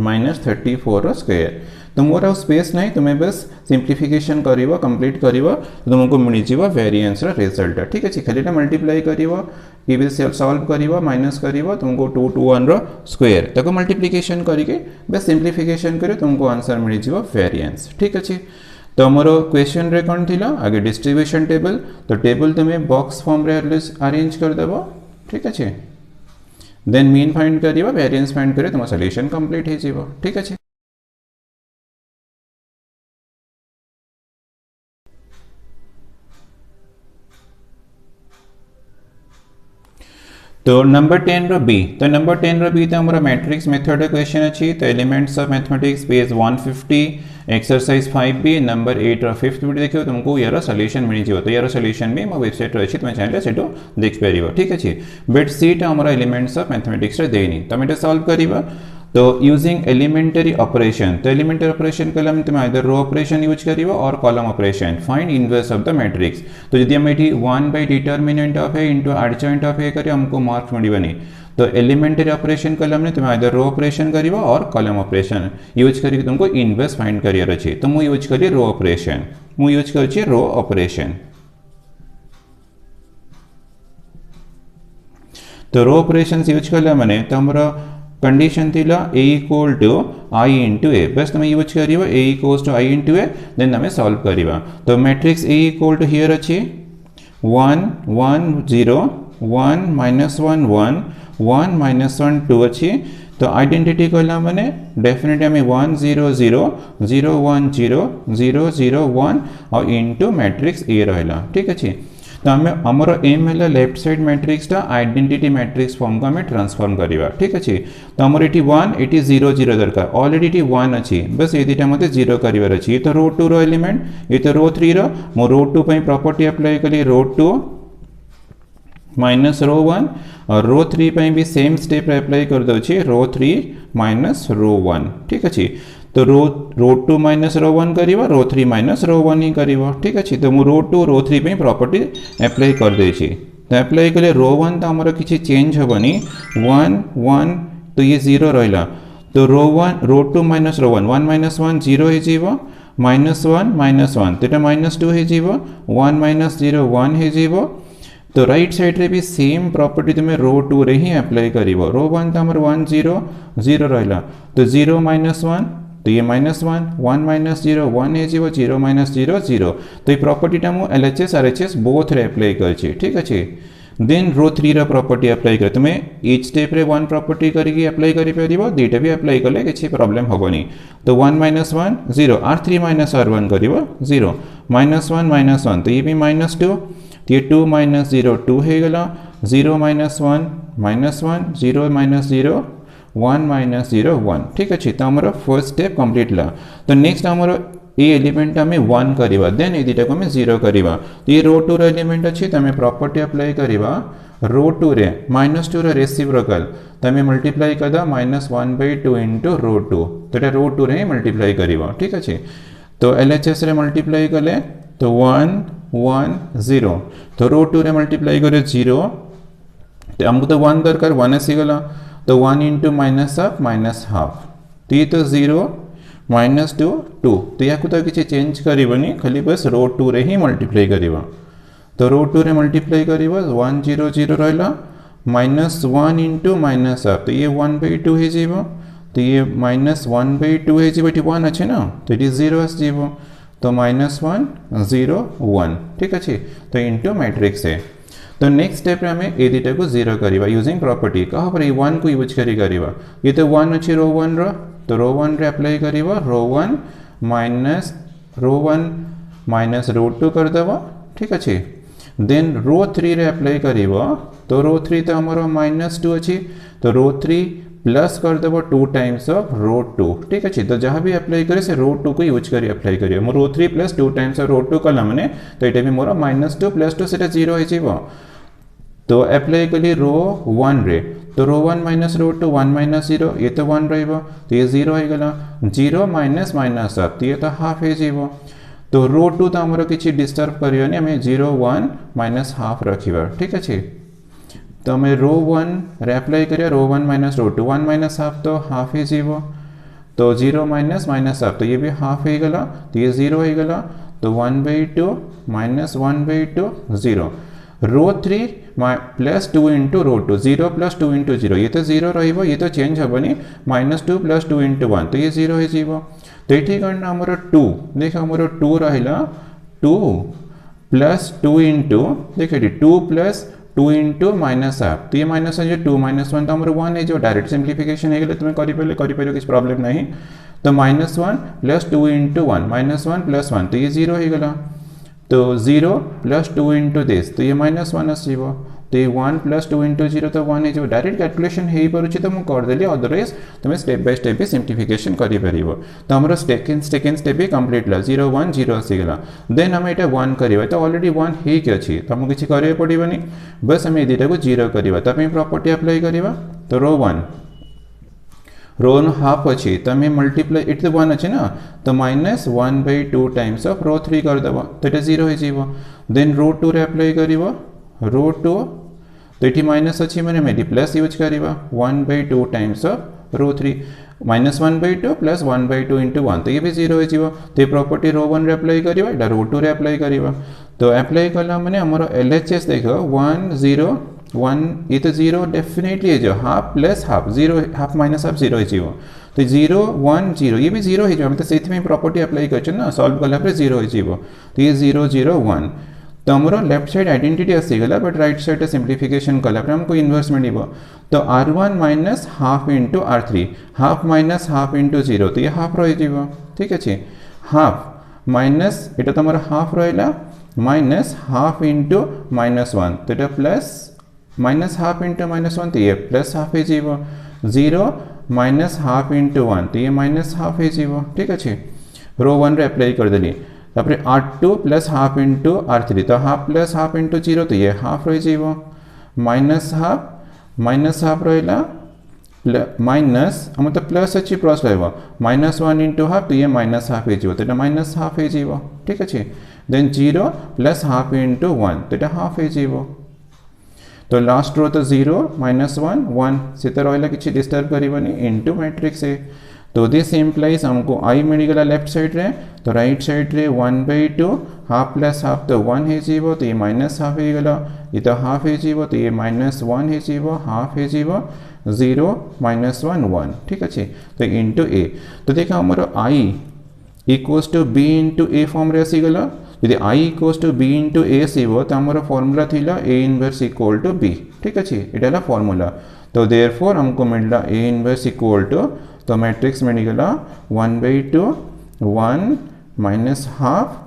माइनस 34 रो स्क्वायर तो मोर स्पेस नहीं, तुम्हें बस सिंप्लिफिकेशन करिवो कंप्लीट करिवो तुमको मिल जीवो वेरिएंस रो रिजल्ट। ठीक है, खाली मल्टीप्लाई करिवो कि सॉल्व करिवो माइनस करिवो तुमको 2 2 1 रो स्क्वायर ताको मल्टीप्लिकेशन करके बस सिंप्लिफिकेशन करियो तुमको आंसर मिल जीवो वेरिएंस। ठीक अच्छे, तो मोर क्वेश्चन रे कौन थिला आगे डिस्ट्रीब्यूशन टेबल, तो टेबल तुम्हें बॉक्स फॉर्म रे अरेंज कर देबो। ठीक अच्छे, देन मीन फाइंड करियो वेरिएंस फाइंड करियो तुम सॉल्यूशन कंप्लीट हो जीवो। ठीक अच्छे, तो नंबर 10 रो बी, तो नंबर 10 रो बी तो हमारा मैट्रिक्स मेथड क्वेश्चन अच्छी, तो elements of mathematics page 150 exercise 5b number 8 रो 5th वीडियो देखियो तुमको यार सॉल्यूशन मिल जीवो। तो यार सॉल्यूशन भी मो वेबसाइट रे अछि, तुम चैनल सेटो देख परिबो। ठीक अछि, बेट सीट हमारा एलिमेंट्स ऑफ मैथमेटिक्स रे देनी, तो हम सॉल्व करिबा। तो यूजिंग एलिमेंटरी ऑपरेशन, तो एलिमेंटरी ऑपरेशन कलम तुम आइदर रो ऑपरेशन यूज करिवो और column operation find inverse of the matrix. तो यदि हम एठी 1 by determinant of A into adjoint of A करियो हमको मार्क्स मिलबनी। तो एलिमेंटरी ऑपरेशन कलम ने तुम आइदर रो ऑपरेशन करिवो और कॉलम ऑपरेशन यूज करके तुमको इनवर्स फाइंड करियर अछि। तो मु यूज करी रो ऑपरेशन, मु यूज करछि रो ऑपरेशन। तो रो ऑपरेशंस यूज कला माने तो हमरा कंडीशन थिला a equal to i into A, बस तुम यूज करियो a equals to i into A, then हमें सॉल्व करिवा। तो matrix a equal to here अछि 1 1 0 1 -1 1 1 -1 2 अछि। तो आइडेंटिटी कला माने डेफिनेटली हमें 1 0 0 0 1 0 0 0 1 और इनटू मैट्रिक्स a रहला। ठीक अछि, तो हमें हमर एम है लेफ्ट साइड मैट्रिक्स टा आइडेंटिटी मैट्रिक्स फॉर्म को हमें ट्रांसफॉर्म करिवा। ठीक अछि, तो हमर एटी 1 एटी 0 0 दरकार, ऑलरेडी एटी 1 अछि, बस ए दिटा मते 0 करिवार अछि। ये तो रो 2 रो एलिमेंट, ये तो रो 3 रो, मो रो 2 पई प्रॉपर्टी अप्लाई कली रो 2 माइनस रो 1 और रो 3 पई भी सेम स्टेप अप्लाई कर दो छी रो 3 माइनस रो 1। ठीक अछि, तो रो 2 माइनस रो 1 करिवो, रो 3 माइनस रो 1 ही करिवो। ठीक अछि, तो मु रो 2 रो 3 पे प्रॉपर्टी अप्लाई कर दे छी। तो अप्लाई कले रो 1 तो हमर किछि चेंज होबनी 1 1, तो ये 0 रहला। तो रो 2 माइनस रो 1 1 माइनस 1 0 हे जीवो, -1 -1 तो -2 हे जीवो, 1 माइनस 0 1 हे जीवो। तो राइट साइड रे भी सेम प्रॉपर्टी तुम रो 2 रे ही अप्लाई करिवो। रो 1 तो हमर 1 0 0 रहला, तो 0 माइनस 1 तो ये -1 1 माइनस 0 1 हे जीवो, 0 माइनस 0 0। तो ये प्रॉपर्टी टा मु एलएचएस आरएचएस बोथ रे अप्लाई कर छी। ठीक अछि, देन रो 3 रा प्रॉपर्टी अप्लाई कर, तुमे ईच स्टेप रे 1 प्रॉपर्टी करके अप्लाई करि परिबो, दुईटा भी अप्लाई कले किछि प्रॉब्लम होबनी। तो 1 माइनस 1 0 r3 माइनस r1 करिवो 0 -1 -1 तो ये भी -2, तो ये 2 माइनस 0 2 हे गला, 0 माइनस 1 -1 0 माइनस 0 1 माइनस 0 1। ठीक अच्छे, तो हमारा फर्स्ट स्टेप कंप्लीट ला। तो नेक्स्ट हमारा ये एलिमेंट हमें 1 करिवा, देन ये दुटा को हमें 0 करिवा। तो ये रो 2 रो एलिमेंट अच्छे, तो हमें प्रॉपर्टी अप्लाई करिवा रो 2 रे -2 रो रेसिप्रोकल, तो हमें मल्टीप्लाई करदा -1/2 इंटू रो 2, तो ये रो 2 रे मल्टीप्लाई करिवा। ठीक अच्छे, तो एलएचएस रे मल्टीप्लाई कले तो 1 1 0, तो रो 2 रे मल्टीप्लाई करे 0, तो हमको तो 1 दरकार 1 आसी गला, तो 1 इंटू -हाफ, तो ये तो 0 -2 2, तो या तो किसी चेंज करनी, खाली बस रो 2 रे ही मल्टीप्लाई करिवा। तो रो 2 रे मल्टीप्लाई करिवा 1 0 0 रहला, -1 इंटू -हाफ, तो ये 1/2 हे जीवो, तो ये -1/2 हे जीवो, ये 1 अच्छे ना, तो ये 0 आस जीवो, तो -1 0 1। ठीक अच्छे, तो इंटू मैट्रिक्स है। तो नेक्स्ट स्टेप में हमें ए दुटा को 0 करिवा यूजिंग प्रॉपर्टी, कहाँ पर 1 को यूज करिवा, ये तो 1 अच्छे रो 1 रो, तो रो 1 रे अप्लाई करिवा रो 1 माइनस रो 2 कर देवा। ठीक अच्छे, देन रो 3 रे अप्लाई करिवा, तो रो 3 तो हमारा -2 अच्छी, तो रो 3 प्लस कर देव 2 टाइम्स ऑफ रो 2। ठीक अच्छे, तो जहाँ भी अप्लाई करे से रो 2 को यूज करी अप्लाई करिए, मो रो 3 प्लस 2 टाइम्स ऑफ रो 2 कला मैंने, तो ये भी मोर -2 + 2 से 0 हो जीवो। तो अप्लाई कली रो 1 रे, तो रो 1 माइनस रो 2 1 माइनस 0, ये तो 1 रहिबो, तो ये 0 हो गला, 0 माइनस हाफ, तो ये तो हाफ हे जीवो। तो रो 2 तो हमरो किछि डिस्टर्ब करियोनी, हमें 0 1 माइनस हाफ रखिबा। ठीक अच्छे, तो हमें रो 1 रे अप्लाई करिए रो 1 माइनस रो 2 1 माइनस हाफ, तो हाफ हे जीवो। तो 0 माइनस माइनस हाफ, तो ये भी हाफ हो गला, तो ये 0 हो गला, तो 1/2 माइनस 1/2 0। रो 3 plus 2 into rho 2, 0 plus 2 into 0, ये तो 0 रहिबो, ये तो चेंज हेबनी, -2 प्लस 2 इंटू 1, तो ये 0 हो जीवो। तो ये कौन आमर 2, देख आमर 2 रहिला, 2 प्लस 2 इंटू, देख 2 प्लस 2 इंटू माइनस हाफ, तो ये माइनस है 2 माइनस 1 तो आमर 1 है, जो डायरेक्ट सिंप्लीफिकेशन है, तुम करें किसी प्रॉब्लम नहीं। तो -1 प्लस 2 इंटू 1, -1 प्लस 1, तो ये 0 हो गला, तो 0 प्लस 2 इंटू दिस, तो ये -1 आसो, तो ये 1 प्लस 2 इंटू 0 तो 1 हो, डायरेक्ट कैलकुलेशन हो पारे, तो मुझे करदेली, अदरवाइज तुम स्टेप बाय स्टेप भी सिंप्लीफिकेशन कर। तो आम सेकेंड स्टेप भी कम्प्लीट ला, 0 1 0 आसीगला, देन आम यहाँ 1 करवा, तो अलरेडी 1 हो अच्छी, तो आमको किसी करा पड़ोनी, बस आम ये को 0 करवा, तो प्रॉपर्टी अप्लाई करवा। तो रो 1 रो हाफ अच्छी, तो आम मल्टीप्लाई, इट 1 अच्छे ना, तो -1/2 टाइम्स ऑफ रो 3 करदेव, तो ये 0 हो। देन रो 2 रे अप्लाई कर, रो 2, तो ये माइनस अच्छी मैंने मेरी प्लस यूज करवा, 1/2 टाइम्स ऑफ रो 3, -1/2 प्लस 1/2 इंटू 1, तो ये भी 0 हो। तो ये प्रॉपर्टी रो 1 रे अप्लाई करवा, रो 2 रे अप्लाई करवा, तो अप्लाई कला मैंने आमर LHS देख 1 0 1, ये तो 0 डेफिनेटली है, half plus half 0, half minus half 0 हो, तो 0 1 0, ये भी 0 हो, तो से प्रॉपर्टी अप्लाई कर ना, सॉल्व कला 0 हो, तो ये 0 0 1, तो आमर लेफ्ट साइड आइडेंटिटी आसीगला, बट राइट साइड सिंप्लीफिकेशन कला हमको इनवर्स मिल, तो R1 minus half into R3, half minus half into 0, तो ये हाफ रही, ठीक अच्छे, हाफ माइनस ये तुम हाफ रहा, माइनस हाफ इंटू -1, तो ये प्लस माइनस हाफ इंटू -1, तो ये प्लस हाफ हो, 0 माइनस हाफ इंटू 1, तो ये माइनस हाफ हो, ठीक अच्छे। रो 1 रे अप्लाई करदेली, R2 plus half into R3, तो हाफ प्लस हाफ इंटू 0, तो ये हाफ रही, माइनस हाफ रहा, माइनस मतलब प्लस अच्छी प्लस रहा, -1 इंटू हाफ, तो ये माइनस हाफ हो, तो माइनस हाफ हो, ठीक अच्छे। देन 0 प्लस हाफ इंटू 1, तो हाफ हो। तो लास्ट रो तो 0 -1 1 से तो रहा कि डिस्टर्ब करनी इंटू मैट्रिक्स है, तो दिस इम्प्लाइज हमको आई मिलगला लेफ्ट साइड रे, तो राइट साइड रे 1/2 हाफ प्लस हाफ, तो 1 हो, तो ये माइनस हाफ हो गला, ये तो हाफ हो, तो ये -1 हो, हाफ हो, 0 -1 1, ठीक अच्छे। तो इंटू ए, तो देखा हमारा I equals to B into A form रे आसीगला, यदि I equals to B into A आसो, तो आमर फॉर्मूला थिला A inverse equal to B, ठीक अच्छे, यहाँ फॉर्मूला। तो देयरफॉर हमको मिलला ए इनवर्स इक्वल टू, तो मैट्रिक्स मिलगला 1/2 1 माइनस हाफ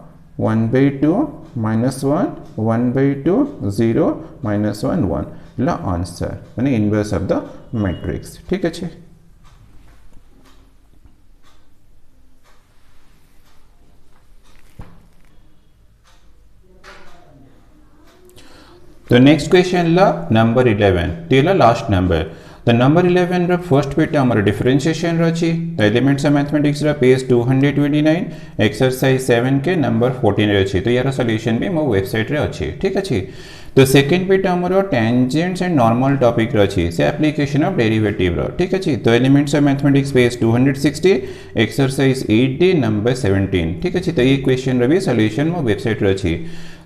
1/2 -1 1/2 0 -1 1 ला आंसर माने इनवर्स ऑफ द मैट्रिक्स, ठीक अच्छे। तो नेक्स्ट क्वेश्चन ला नंबर 11, तेला लास्ट नंबर, तो नंबर 11 रा फर्स्ट पेट हमारा डिफरेंशिएशन रही, तो एलिमेंट्स ऑफ मैथमेटिक्स रा पेज 229 एक्सरसाइज 7 के नंबर 14 रही, तो यार सॉल्यूशन भी मो वेबसाइट रे अच्छी, ठीक अच्छे। तो सेकेंड पेट हमारा टेंजेंट्स एंड नॉर्मल टॉपिक रही से एप्लीकेशन ऑफ डेरिवेटिव रा, ठीक अच्छे। तो elements of mathematics page 260 exercise 8D number 17, ठीक अच्छे। तो ये क्वेश्चन रा भी सॉल्यूशन मो वेबसाइट रही,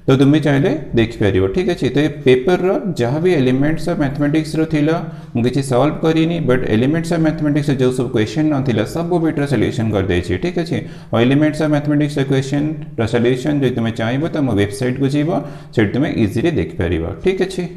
तो तुम्हें चाहिए देखिपर, ठीक अच्छे। तो ये पेपर जहाँ भी एलिमेंट्स ऑफ मैथमेटिक्स थिला मुझे सॉल्व करनी, बट एलिमेंट्स ऑफ मैथमेटिक्स जो सब क्वेश्चन ना सब बेटर सॉल्यूशन कर दे, ठीक अच्छे। और elements of mathematics question solution जो तुम्हें चाहिए तो मो वेबसाइट को जीव, से तुम्हें इजिली देखिपर, ठीक अच्छे।